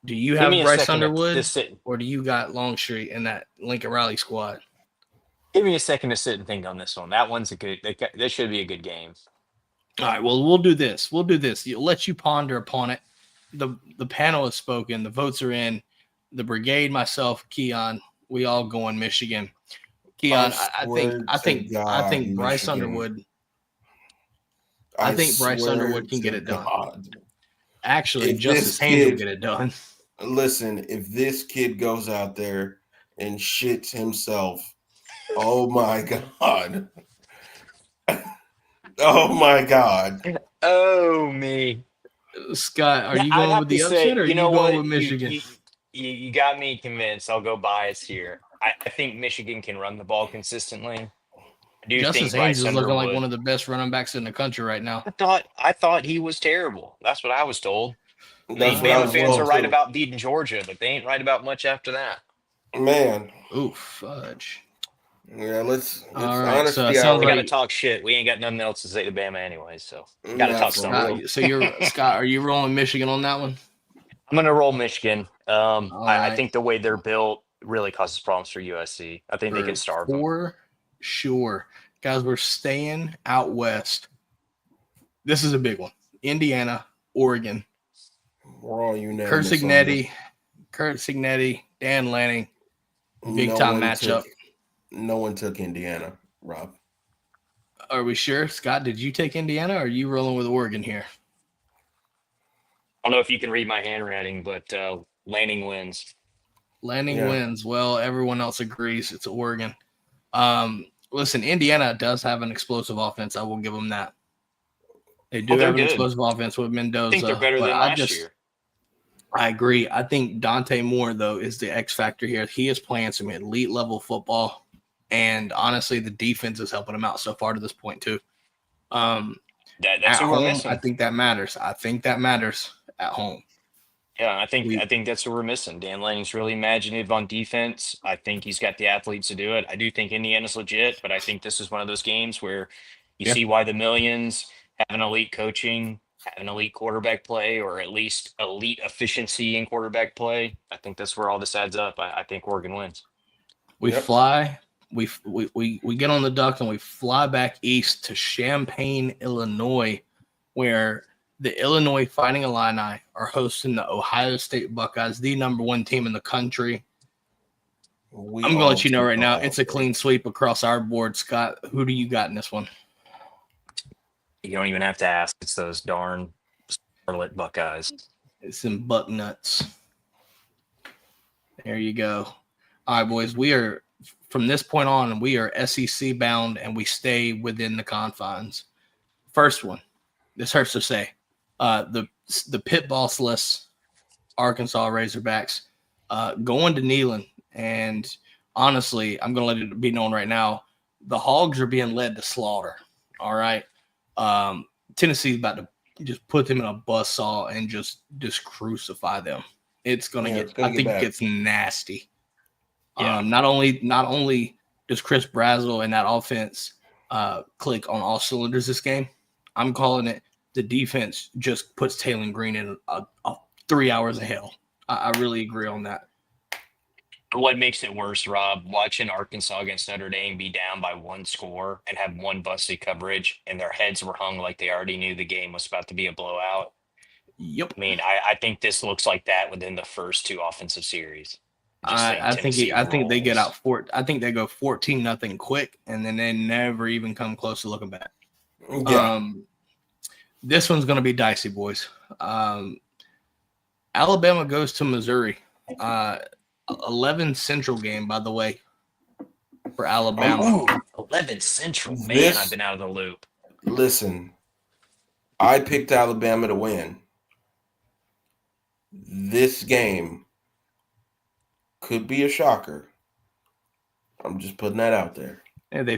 Do you Give have me a Bryce second to Underwood, just sit. or do you got Longstreet in that Lincoln Riley squad? Give me a second to sit and think on this one. That one's a good. This should be a good game. All right, well, we'll do this. You'll let you ponder upon it. The panel has spoken. The votes are in. The Brigade, myself, Keon, We all going Michigan. Keon, I think Bryce Michigan. Underwood. I think Bryce Underwood can get it done. Actually, Justice Haynes will get it done. Listen, if this kid goes out there and shits himself, oh my God. Oh my God. Oh, me. Scott, are you going with the upset or are you going with Michigan? You got me convinced. I'll go bias here. I think Michigan can run the ball consistently. I do Justice think Haynes Bryce is looking like Underwood- one of the best running backs in the country right now. I thought he was terrible. That's what I was told. That's what I Bama was fans told, are right too. about beating Georgia, but they ain't right about much after that. Man. Ooh, fudge. Yeah, let's All right, honestly, so it sounds We like got to talk shit. We ain't got nothing else to say to Bama anyway, so got to talk something. So you're Scott. Are you rolling Michigan on that one? I'm gonna roll Michigan. I right. think the way they're built really causes problems for USC. I think they can starve them. For sure. Guys, we're staying out west. This is a big one. Indiana, Oregon. We're all unanimous. Kurt Signetti, Dan Lanning. Big time matchup. No one took Indiana, Rob. Are we sure? Scott, did you take Indiana or are you rolling with Oregon here? I don't know if you can read my handwriting, but Lanning wins. Lanning wins. Well, everyone else agrees it's Oregon. Listen, Indiana does have an explosive offense. I will give them that. They do have an explosive offense with Mendoza. I think they're better than last year. I agree. I think Dante Moore, though, is the X factor here. He is playing some elite level football. And honestly, the defense is helping him out so far to this point, too. That's who we're missing. I think that matters. At home. Yeah, I think that's what we're missing. Dan Lanning's really imaginative on defense. I think he's got the athletes to do it. I do think Indiana's legit, but I think this is one of those games where you see why the Millions have an elite coaching, have an elite quarterback play, or at least elite efficiency in quarterback play. I think that's where all this adds up. I think Oregon wins. We fly. We get on the Ducks and we fly back east to Champaign, Illinois, where the Illinois Fighting Illini are hosting the Ohio State Buckeyes, the number one team in the country. I'm going to let you know right now, it's a clean sweep across our board. Scott, who do you got in this one? You don't even have to ask. It's those darn Scarlet Buckeyes. It's some buck nuts. There you go. All right, boys, we are, from this point on, we are SEC bound and we stay within the confines. First one, this hurts to say. The pit bossless Arkansas Razorbacks going to Neyland, and honestly, I'm going to let it be known right now, the Hogs are being led to slaughter. All right, Tennessee's about to just put them in a buzzsaw and just crucify them. It's going to it gets nasty. Yeah. Not only does Chris Brazzell and that offense click on all cylinders this game, I'm calling it. The defense just puts Taylor Green in 3 hours of hell. I really agree on that. What makes it worse, Rob, watching Arkansas against Notre Dame be down by one score and have one busted coverage, and their heads were hung like they already knew the game was about to be a blowout. Yep. I mean, I think this looks like that within the first two offensive series. I think they get out I think they go 14-0 quick, and then they never even come close to looking back. Yeah. This one's going to be dicey, boys. Alabama goes to Missouri. 11 Central game, by the way, for Alabama. 11 Central. Man, I've been out of the loop. Listen, I picked Alabama to win. This game could be a shocker. I'm just putting that out there. And they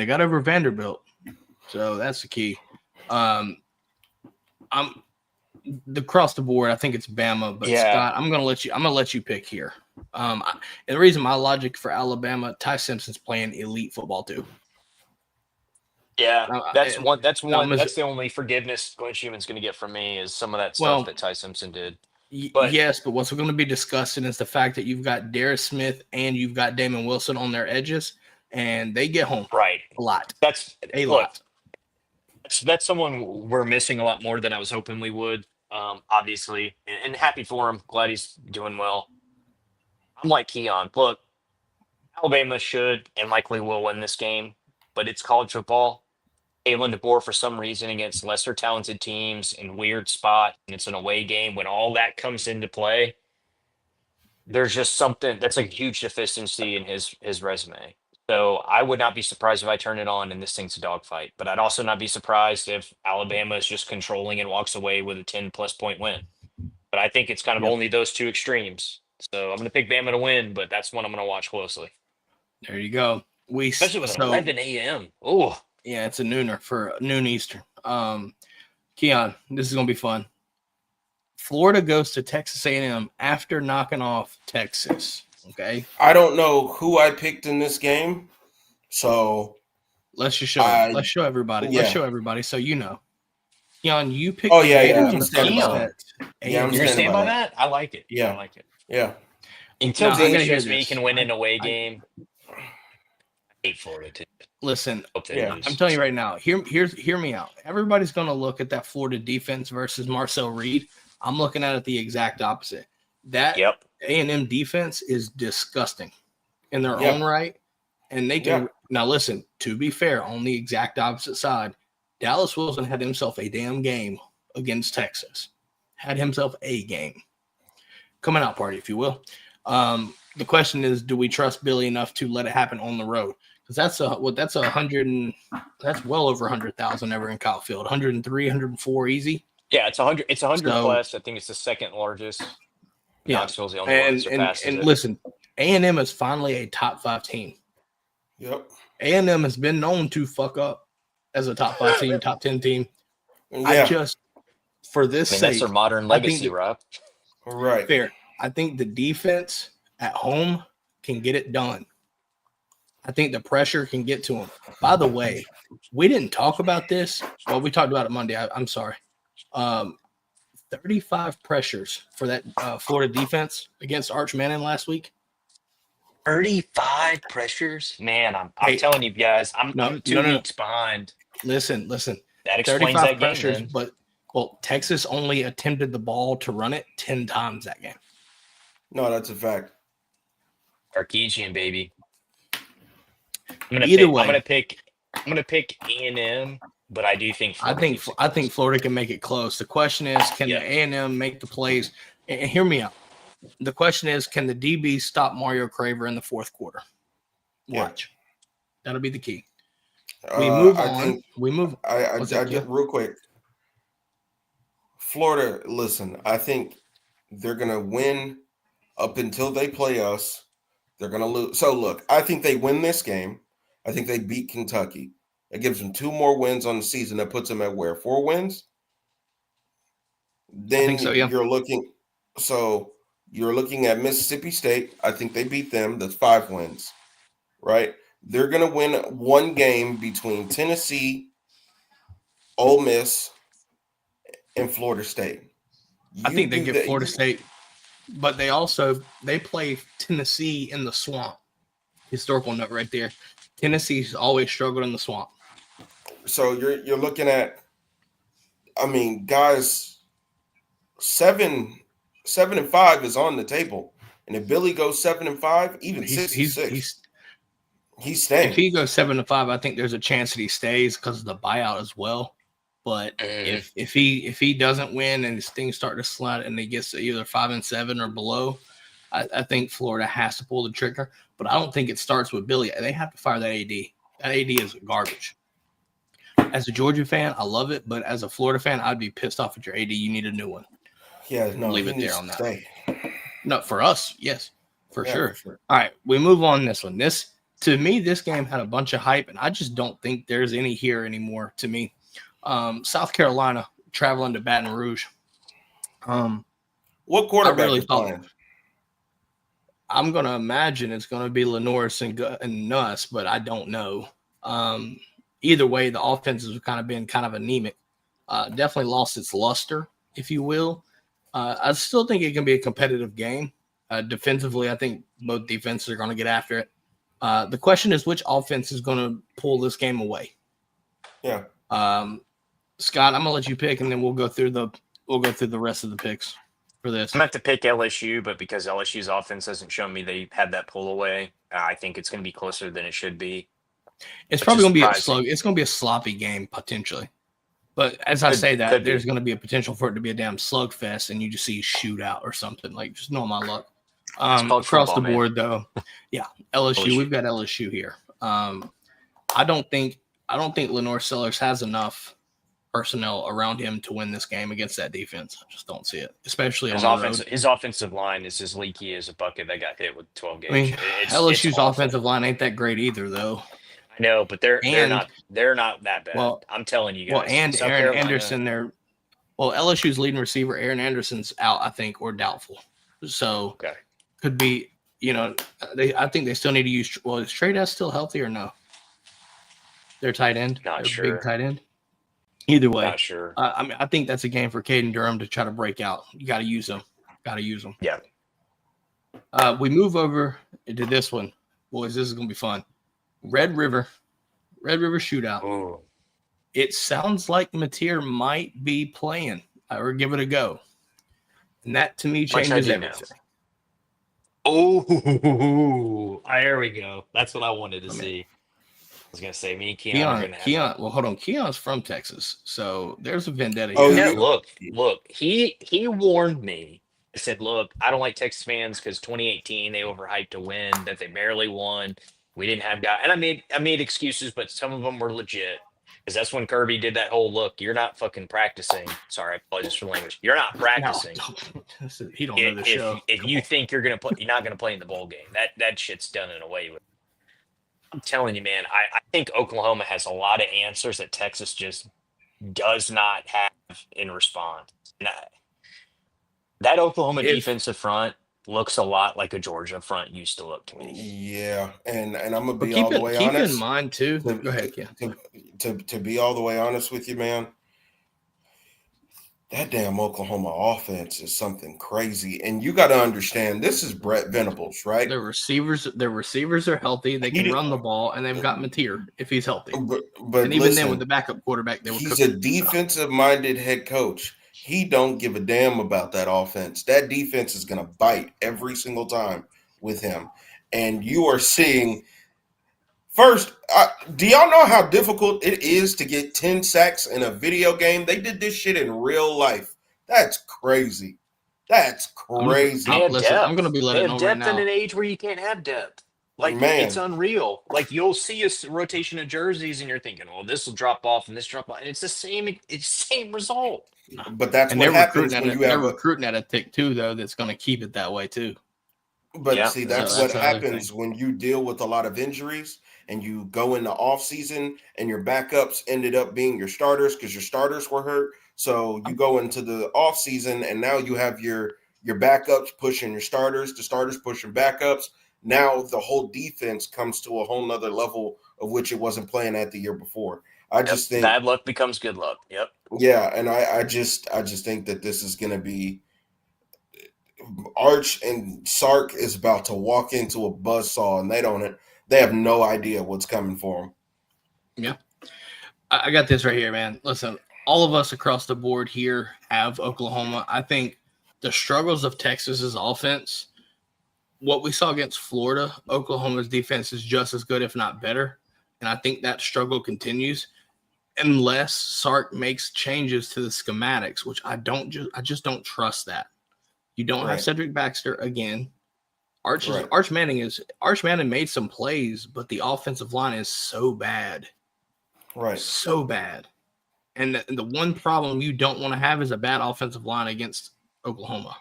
got over Vanderbilt, so that's the key. I'm across the board. I think it's Bama, but Scott, I'm gonna let you pick here. And the reason my logic for Alabama, Ty Simpson's playing elite football too. Yeah, that's the only forgiveness Glenn Schumann's going to get from me is some of that stuff that Ty Simpson did. But what's going to be discussing is the fact that you've got Darius Smith and you've got Damon Wilson on their edges, and they get home a lot. That's someone we're missing a lot more than I was hoping we would. Obviously, and happy for him. Glad he's doing well. I'm like Keon. Look, Alabama should and likely will win this game, but it's college football. Kalen DeBoer, for some reason, against lesser talented teams in weird spot, and it's an away game. When all that comes into play, there's just something that's a huge deficiency in his resume. So I would not be surprised if I turn it on and this thing's a dogfight. But I'd also not be surprised if Alabama is just controlling and walks away with a 10-plus point win. But I think it's kind of only those two extremes. So I'm going to pick Bama to win, but that's one I'm going to watch closely. There you go. Especially with an 11 a.m. Oh, yeah, it's a nooner for noon Eastern. Keon, this is going to be fun. Florida goes to Texas A&M after knocking off Texas. Okay. I don't know who I picked in this game, so let's just show. Let's show everybody. Yeah. Let's show everybody so you know. Keon, you picked. Oh yeah. I'm standing by that. You're gonna stand by that? I like it. Yeah, I like it. Yeah. Until Dean shows me he can win an away game. I hate Florida too. Listen, I'm telling you right now. Hear me out. Everybody's going to look at that Florida defense versus Marcel Reed. I'm looking at it the exact opposite. That A&M defense is disgusting in their own right, and they can. Now, listen. To be fair, on the exact opposite side, Dallas Wilson had himself a damn game against Texas. Had himself a game. Coming out party, if you will. The question is, do we trust Billy enough to let it happen on the road? Because that's well over 100,000 ever in Kyle Field. 103, 104 easy. Yeah, it's 100. It's 100 plus. I think it's the second largest. Knoxville's the only one that surpasses it. Listen, A&M is finally a top 5 team. Yep. A&M has been known to fuck up as a top 5 team, top 10 team. Yeah. For this sake, that's their modern legacy, Rob. Right. Fair. I think the defense at home can get it done. I think the pressure can get to them. By the way, we didn't talk about this. Well, we talked about it Monday. I'm sorry. 35 pressures for that Florida defense against Arch Manning last week. 35 pressures? Man, I'm telling you guys, I'm 2 weeks behind. Listen. That explains that game, pressures, but Texas only attempted the ball to run it 10 times that game. No, that's a fact. Arkegian, baby. I'm gonna pick A&M, but I do think I think Florida can make it close. The question is, can the A&M make the plays? And hear me out. The question is, can the DB stop Mario Craver in the fourth quarter? Watch. That'll be the key. We move on. I get real quick. Florida, listen, I think they're going to win up until they play us. They're going to lose. So, look, I think they win this game. I think they beat Kentucky. That gives them 2 more wins on the season. That puts them at where? 4 wins? Then I think so, yeah. You're looking at Mississippi State. I think they beat them. That's 5 wins, right? They're going to win 1 game between Tennessee, Ole Miss, and Florida State. I think they get Florida State, but they play Tennessee in the swamp. Historical note right there. Tennessee's always struggled in the swamp. So you're looking at, I mean, guys, 7-5 is on the table, and if Billy goes 7-5, even 6-6, he's staying. If he goes 7-5, I think there's a chance that he stays because of the buyout as well. But if he doesn't win and his things start to slide and he gets to either 5-7 or below, I think Florida has to pull the trigger. But I don't think it starts with Billy. They have to fire that AD. That AD is garbage. As a Georgia fan, I love it. But as a Florida fan, I'd be pissed off at your AD. You need a new one. Yeah, no, leave it there on that. No, for us, yes, for sure. All right, we move on this one. To me, this game had a bunch of hype, and I just don't think there's any here anymore to me. South Carolina traveling to Baton Rouge. What quarterback is playing? I'm going to imagine it's going to be Lenoris and Nuss, but I don't know. Either way, the offenses have kind of been kind of anemic. Definitely lost its luster, if you will. I still think it can be a competitive game. Defensively, I think both defenses are going to get after it. The question is, which offense is going to pull this game away? Yeah. Scott, I'm going to let you pick, and then we'll go through the rest of the picks. for this. I'm going to have to pick LSU, but because LSU's offense hasn't shown me they had that pull away, I think it's going to be closer than it should be. It's probably going to be a slow. It's going to be a sloppy game potentially. But as I say that, there's going to be a potential for it to be a damn slugfest, and you just see shootout or something. Like, just know my luck. Across the board, though, yeah, LSU. We've got LSU here. I don't think Lenore Sellers has enough personnel around him to win this game against that defense. I just don't see it, especially on the road. His offensive line is as leaky as a bucket that got hit with 12 gauge. I mean, LSU's offensive line ain't that great either, though. No, but they're not that bad. Well, I'm telling you guys. Well, and Aaron Anderson, LSU's leading receiver, Aaron Anderson's out, I think, or doubtful. So could be, I think they still need to use. Well, is Trey Dez still healthy or no? Their tight end, not sure. Big tight end. Either way, not sure. I think that's a game for Caden Durham to try to break out. You got to use them. Yeah. We move over into this one, boys. This is gonna be fun. Red River shootout. Ooh. It sounds like Mateer might be playing or give it a go. And that to me changes everything. Oh, there we go. That's what I wanted to see. I was going to say, me and Keon are going to have well, hold on. Keon's from Texas, so there's a vendetta here. here. Look. He warned me. I said, look, I don't like Texas fans because 2018, they overhyped a win that they barely won. We didn't have guys, and I made excuses, but some of them were legit. Because that's when Kirby did that whole look. You're not fucking practicing. Sorry, I apologize for the language. You're not practicing. No. He don't know the show. If you think you're gonna play, you're not gonna play in the bowl game. That shit's done and away with. I'm telling you, man. I think Oklahoma has a lot of answers that Texas just does not have in response. And that Oklahoma defensive front looks a lot like a Georgia front used to look to me. Yeah, and I'm gonna be all the way honest. Keep in mind too. Go ahead, Ken. To be all the way honest with you, man, that damn Oklahoma offense is something crazy. And you got to understand, this is Brett Venables, right? Their receivers are healthy. They can run the ball, and they've got Mateer if he's healthy. But and even then, with the backup quarterback, he's a defensive-minded head coach. He don't give a damn about that offense. That defense is going to bite every single time with him. And you are seeing – first, do y'all know how difficult it is to get 10 sacks in a video game? They did this shit in real life. That's crazy. I'm going to be letting know right now. They have depth in an age where you can't have depth. Like, man, it's unreal. Like, you'll see a rotation of jerseys, and you're thinking, "Oh, this will drop off, and this drop off," and it's the same result. But that's what happens when you have recruiting at a tick too, though. That's going to keep it that way too. But see, that's what happens when you deal with a lot of injuries, and you go in the off season, and your backups ended up being your starters because your starters were hurt. So you go into the off season, and now you have your backups pushing your starters, the starters pushing backups. Now the whole defense comes to a whole nother level of which it wasn't playing at the year before. I just think bad luck becomes good luck. Yep. Yeah, and I just think that this is going to be Arch and Sark is about to walk into a buzzsaw, and they have no idea what's coming for them. Yeah, I got this right here, man. Listen, all of us across the board here have Oklahoma. I think the struggles of Texas's offense. What we saw against Florida, Oklahoma's defense is just as good, if not better. And I think that struggle continues unless Sark makes changes to the schematics, which I just don't trust that. You don't have Cedric Baxter again. Arch Manning made some plays, but the offensive line is so bad. Right. So bad. And the one problem you don't want to have is a bad offensive line against Oklahoma.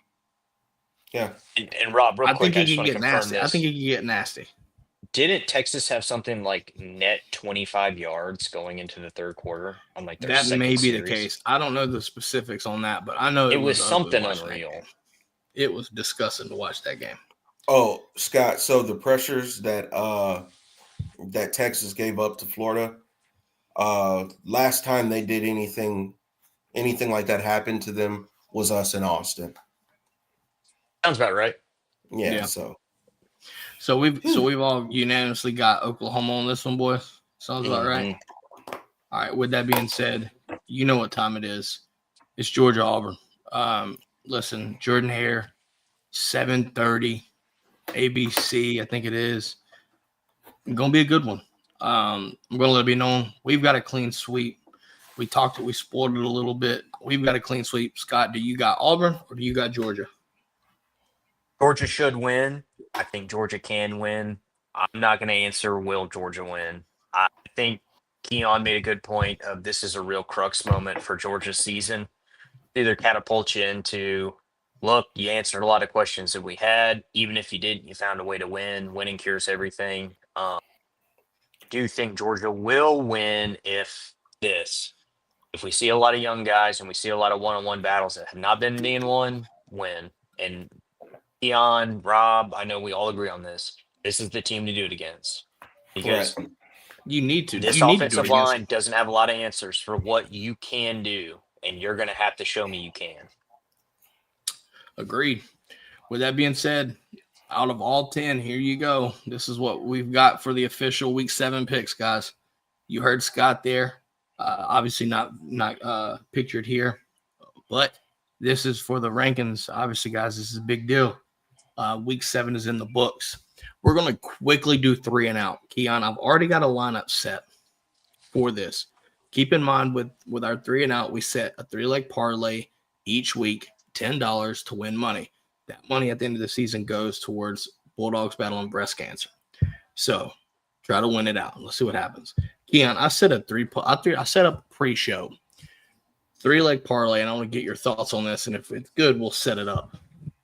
Yeah. And Rob, real quick, I just want to confirm this. I think he can get nasty. Didn't Texas have something like net 25 yards going into the third quarter on like their that may be series? The case. I don't know the specifics on that, but I know it was something unreal. It was disgusting to watch that game. Oh, Scott, so the pressures that Texas gave up to Florida, last time they did anything like that happened to them was us in Austin. Sounds about right. Yeah. So we've all unanimously got Oklahoma on this one, boys. Sounds about right. All right. With that being said, you know what time it is. It's Georgia Auburn. listen, Jordan Hare, 7:30, ABC, I think it is. Going to be a good one. I'm going to let it be known we've got a clean sweep. We spoiled it a little bit. We've got a clean sweep. Scott, do you got Auburn or do you got Georgia? Georgia should win. I think Georgia can win. I'm not going to answer will Georgia win. I think Keon made a good point of this is a real crux moment for Georgia's season. Either catapult you into, look, you answered a lot of questions that we had. Even if you didn't, you found a way to win. Winning cures everything. I do think Georgia will win if we see a lot of young guys and we see a lot of one-on-one battles that have not been being won, win. And Keon, Rob, I know we all agree on this. This is the team to do it against. Because you need to. This offensive line doesn't have a lot of answers for what you can do, and you're going to have to show me you can. Agreed. With that being said, out of all 10, here you go. This is what we've got for the official Week 7 picks, guys. You heard Scott there. Obviously not pictured here, but this is for the rankings. Obviously, guys, this is a big deal. Week 7 is in the books. We're going to quickly do 3 and out. Keon, I've already got a lineup set for this. Keep in mind with our 3 and out, we set a 3-leg parlay each week, $10 to win money. That money at the end of the season goes towards Bulldogs battling breast cancer. So try to win it out. Let's see what happens. Keon, I set up a pre-show 3-leg parlay, and I want to get your thoughts on this. And if it's good, we'll set it up.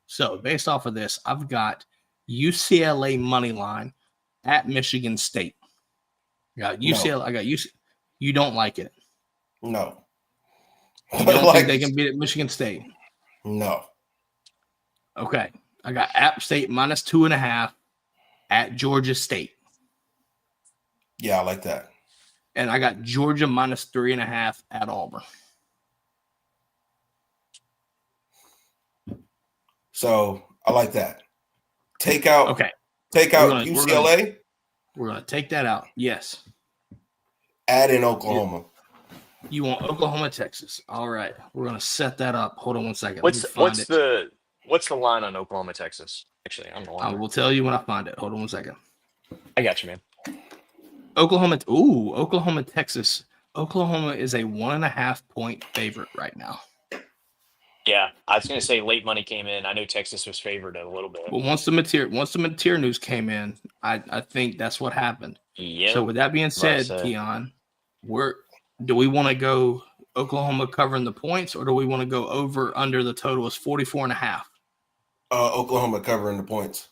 So based off of this, I've got UCLA money line at Michigan State. I got UCLA. No. I got UCLA. You don't like it? No. You don't think they can beat it Michigan State? No. Okay. I got App State minus 2.5 at Georgia State. Yeah, I like that. And I got Georgia minus 3.5 at Auburn. So I like that. Take out UCLA. We're gonna take that out. Yes. Add in Oklahoma. You want Oklahoma, Texas? All right. We're gonna set that up. Hold on one second. What's the line on Oklahoma, Texas? Actually, I don't know. I will tell you when I find it. Hold on one second. I got you, man. Oklahoma, Texas. Oklahoma is a 1.5 point favorite right now. Yeah, I was going to say late money came in. I know Texas was favored a little bit. Well, once the material news came in, I think that's what happened. Yeah. So with that being said, Keon, do we want to go Oklahoma covering the points, or do we want to go over under the total is 44.5? Oklahoma covering the points.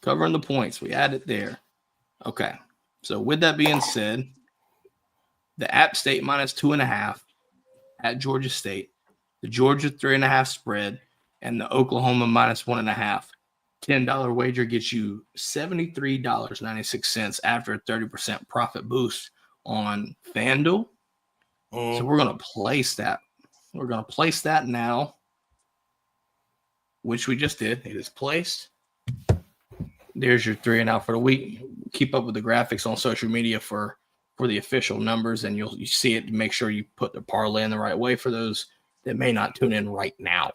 Covering the points. We add it there. Okay. So with that being said, the App State minus 2.5 at Georgia State, the Georgia 3.5 spread, and the Oklahoma minus 1.5. $10 wager gets you $73.96 after a 30% profit boost on FanDuel. So we're going to place that. We're going to place that now, which we just did. It is placed. There's your 3 and out for the week. Keep up with the graphics on social media for the official numbers, and you see it. Make sure you put the parlay in the right way for those that may not tune in right now.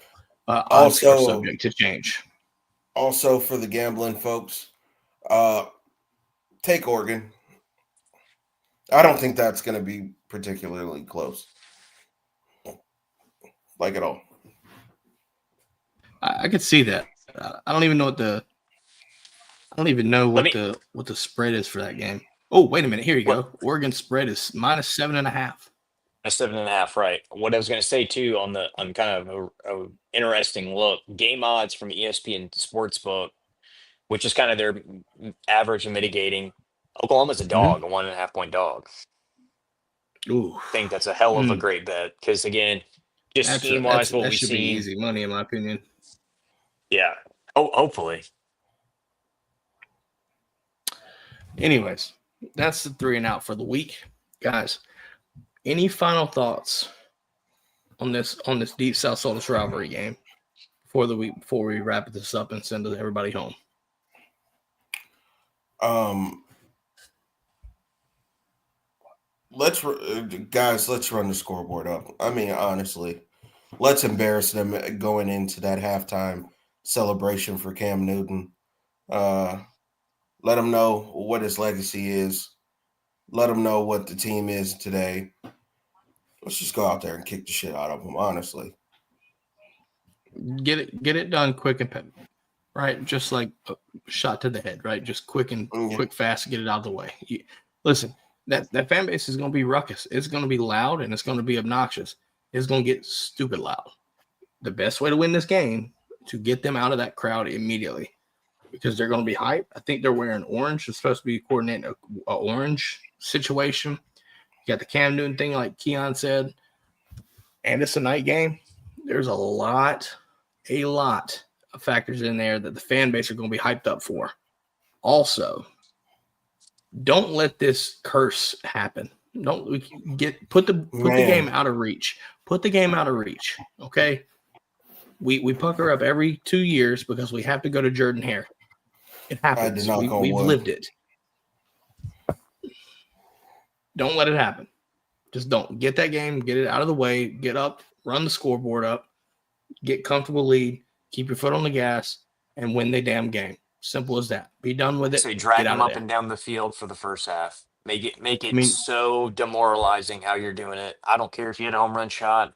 Also subject to change. Also for the gambling folks, take Oregon. I don't think that's going to be particularly close, like at all. I could see that. I don't even know what the spread is for that game. Oh, wait a minute. Here you go. Oregon spread is minus 7.5. 7.5, right? What I was going to say too on kind of a interesting look, game odds from ESPN Sportsbook, which is kind of their average and mitigating. Oklahoma's a dog, a 1.5 point dog. Ooh, I think that's a hell of a great bet because again, just scheme wise, what we see, be easy money in my opinion. Yeah. Oh, hopefully. Anyways, that's the 3 and out for the week, guys. Any final thoughts on this Deep South Soldiers rivalry game before we wrap this up and send everybody home? Let's run the scoreboard up. I mean, honestly, let's embarrass them going into that halftime celebration for Cam Newton. Let him know what his legacy is. Let him know what the team is today. Let's just go out there and kick the shit out of them, honestly. Get it done quick and right, just like a shot to the head, right? Just quick, fast, get it out of the way. Listen, that fan base is going to be ruckus. It's going to be loud and it's going to be obnoxious. It's going to get stupid loud. The best way to win this game is to get them out of that crowd immediately because they're going to be hyped. I think they're wearing orange. It's supposed to be coordinating a orange situation. You got the Cam Newton thing, like Keon said, and it's a night game. There's a lot of factors in there that the fan base are going to be hyped up for. Also, don't let this curse happen. Put the game out of reach. Put the game out of reach. Okay. We pucker up every 2 years because we have to go to Jordan Hare. It happens. We've lived it. Don't let it happen. Just don't. Get that game, get it out of the way, get up, run the scoreboard up, get comfortable lead, keep your foot on the gas, and win the damn game. Simple as that. Be done with it. So drag them up and down the field for the first half. Make it so demoralizing how you're doing it. I don't care if you hit a home run shot.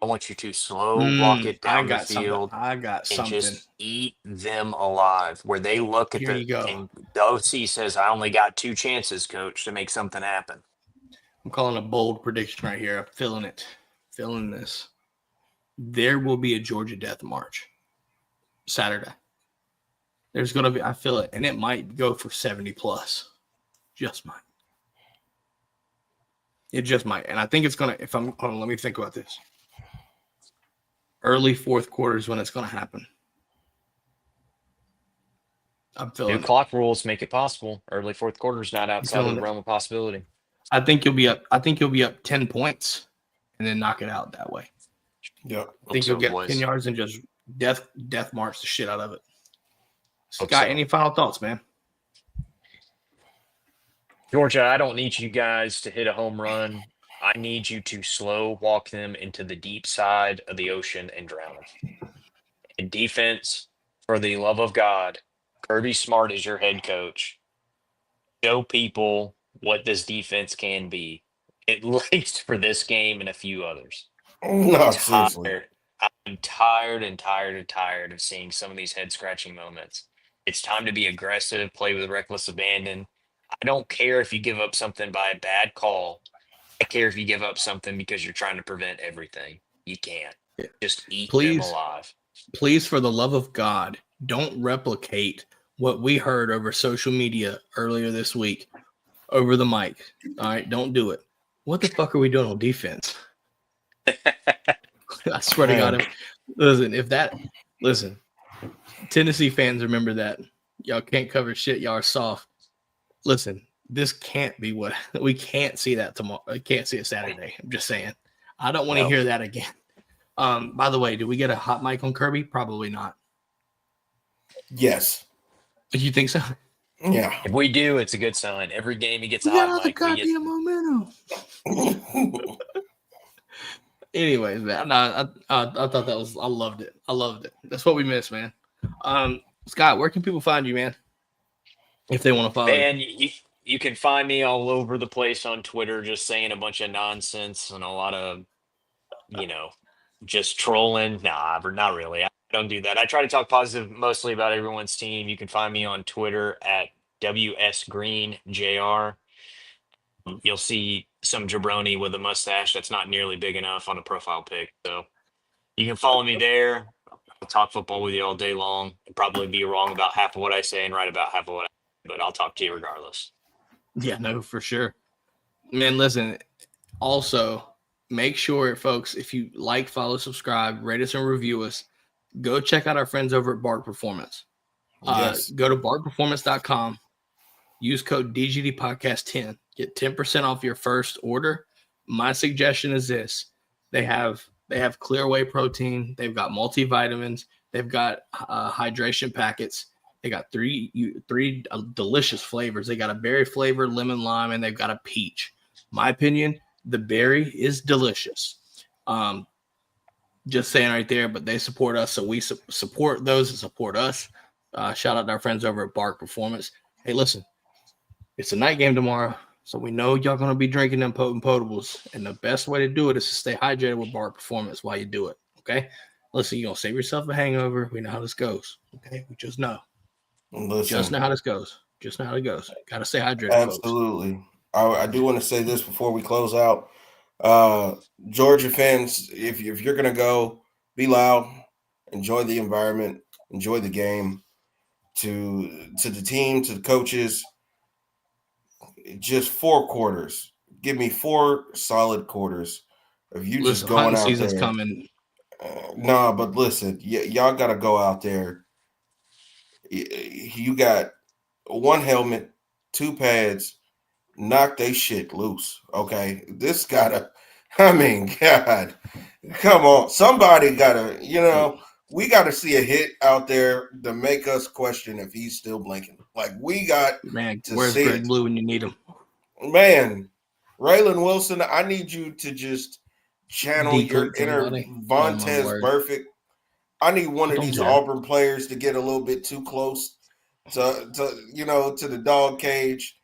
I want you to slow walk it down the field. I got something. And just eat them alive. Where they look at and the OC says, I only got 2 chances, coach, to make something happen. I'm calling a bold prediction right here. I'm feeling it. Feeling this. There will be a Georgia Death March Saturday. There's going to be, I feel it, and it might go for 70 plus. Just might. It just might. And I think it's going to, hold on, let me think about this. Early fourth quarter is when it's going to happen. I'm feeling New clock rules make it possible. Early fourth quarter is not outside of the realm of possibility. I think you'll be up 10 points and then knock it out that way. Yeah. I think you'll get 10 yards and just death march the shit out of it. Scott, any final thoughts, man? Georgia, I don't need you guys to hit a home run. I need you to slow walk them into the deep side of the ocean and drown them. In defense, for the love of God, Kirby Smart is your head coach. Show people what this defense can be, at least for this game and a few others. No, seriously. I'm tired of seeing some of these head-scratching moments. It's time to be aggressive, play with reckless abandon. I don't care if you give up something by a bad call. I care if you give up something because you're trying to prevent everything. You can't. Just eat them alive. Please, for the love of God, don't replicate what we heard over social media earlier this week over the mic. All right, don't do it. What the fuck are we doing on defense? I swear to God. Listen, Tennessee fans, remember that. Y'all can't cover shit. Y'all are soft. Listen, this can't be what we can't see that tomorrow. I can't see it Saturday. I'm just saying. I don't want to hear that again. By the way, did we get a hot mic on Kirby? Probably not. Yes. You think so? Yeah. If we do, it's a good sign. Every game he gets a hot mic. Momentum. Anyways, man, I thought that was, I loved it. That's what we missed, man. Scott, where can people find you, man? If they want to follow you. Man, you can find me all over the place on Twitter, just saying a bunch of nonsense and a lot of, just trolling. Nah, not really. I don't do that. I try to talk positive mostly about everyone's team. You can find me on Twitter at WSGreenJR. You'll see some jabroni with a mustache that's not nearly big enough on a profile pic. So you can follow me there. I'll talk football with you all day long. I'll probably be wrong about half of what I say and right about half of what I say, but I'll talk to you regardless. Yeah, no, for sure. Man, listen, also make sure, folks, if you like, follow, subscribe, rate us and review us, go check out our friends over at Bark Performance. Yes. Go to barkperformance.com. Use code DGD Podcast 10. Get 10% off your first order. My suggestion is this. They have clear whey protein. They've got multivitamins. They've got hydration packets. They got three delicious flavors. They got a berry flavor, lemon lime, and they've got a peach. My opinion, the berry is delicious. The Just saying right there, but they support us, so we support those that support us. Shout out to our friends over at Bark Performance. Hey, listen, it's a night game tomorrow, so we know y'all going to be drinking them potent potables, and the best way to do it is to stay hydrated with Bark Performance while you do it, okay? Listen, you're going to save yourself a hangover. We know how this goes, okay? We just know. Just know how this goes. Just know how it goes. Got to stay hydrated, absolutely. Folks. I do want to say this before we close out. Georgia fans, if you're going to go, be loud, enjoy the environment, enjoy the game. To the team, to the coaches, just 4 quarters. Give me 4 solid quarters of you just going out season's there. Coming. Nah, but listen, y'all got to go out there. You got 1 helmet, 2 pads, knock they shit loose, okay? This gotta, I mean, God, come on. Somebody gotta, we got to see a hit out there to make us question if he's still blinking. Like, we got to where's see Greg it. Blue when you need him? Man, Raylan Wilson, I need you to just channel your inner Vontaze Burfict. I need one of these Auburn players to get a little bit too close to the dog cage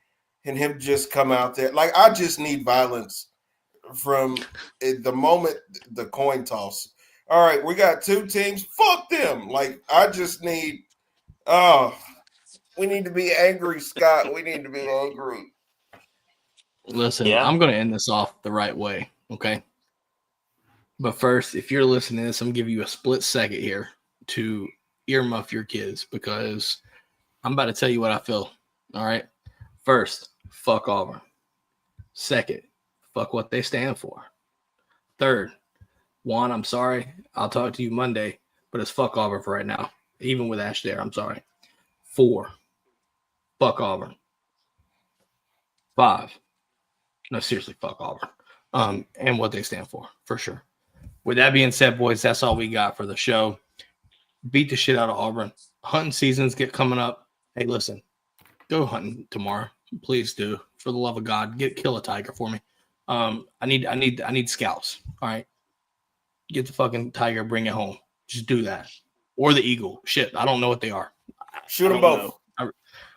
and him just come out there. Like, I just need violence from the moment the coin toss. All right, we got 2 teams. Fuck them. Like, I just need we need to be angry, Scott. We need to be angry. Listen, I'm going to end this off the right way, okay? But first, if you're listening to this, I'm going to give you a split second here to earmuff your kids because I'm about to tell you what I feel, all right? First, fuck Auburn. Second, fuck what they stand for. Third, Juan, I'm sorry. I'll talk to you Monday, but it's fuck Auburn for right now. Even with Ash there, I'm sorry. 4, fuck Auburn. 5, no, seriously, fuck Auburn. And what they stand for sure. With that being said, boys, that's all we got for the show. Beat the shit out of Auburn. Hunting seasons get coming up. Hey, listen, go hunting tomorrow. Please do. For the love of God, kill a tiger for me. I need scalps. All right. Get the fucking tiger, bring it home. Just do that. Or the eagle. Shit, I don't know what they are. Shoot them both.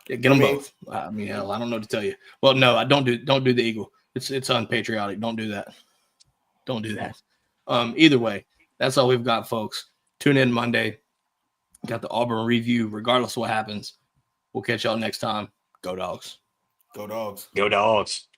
Get them both. I mean, hell, I don't know what to tell you. Well, no, I don't do the eagle. It's unpatriotic. Don't do that. Don't do that. Either way, that's all we've got, folks. Tune in Monday. Got the Auburn review. Regardless of what happens, we'll catch y'all next time. Go Dogs. Go Dogs. Go Dogs.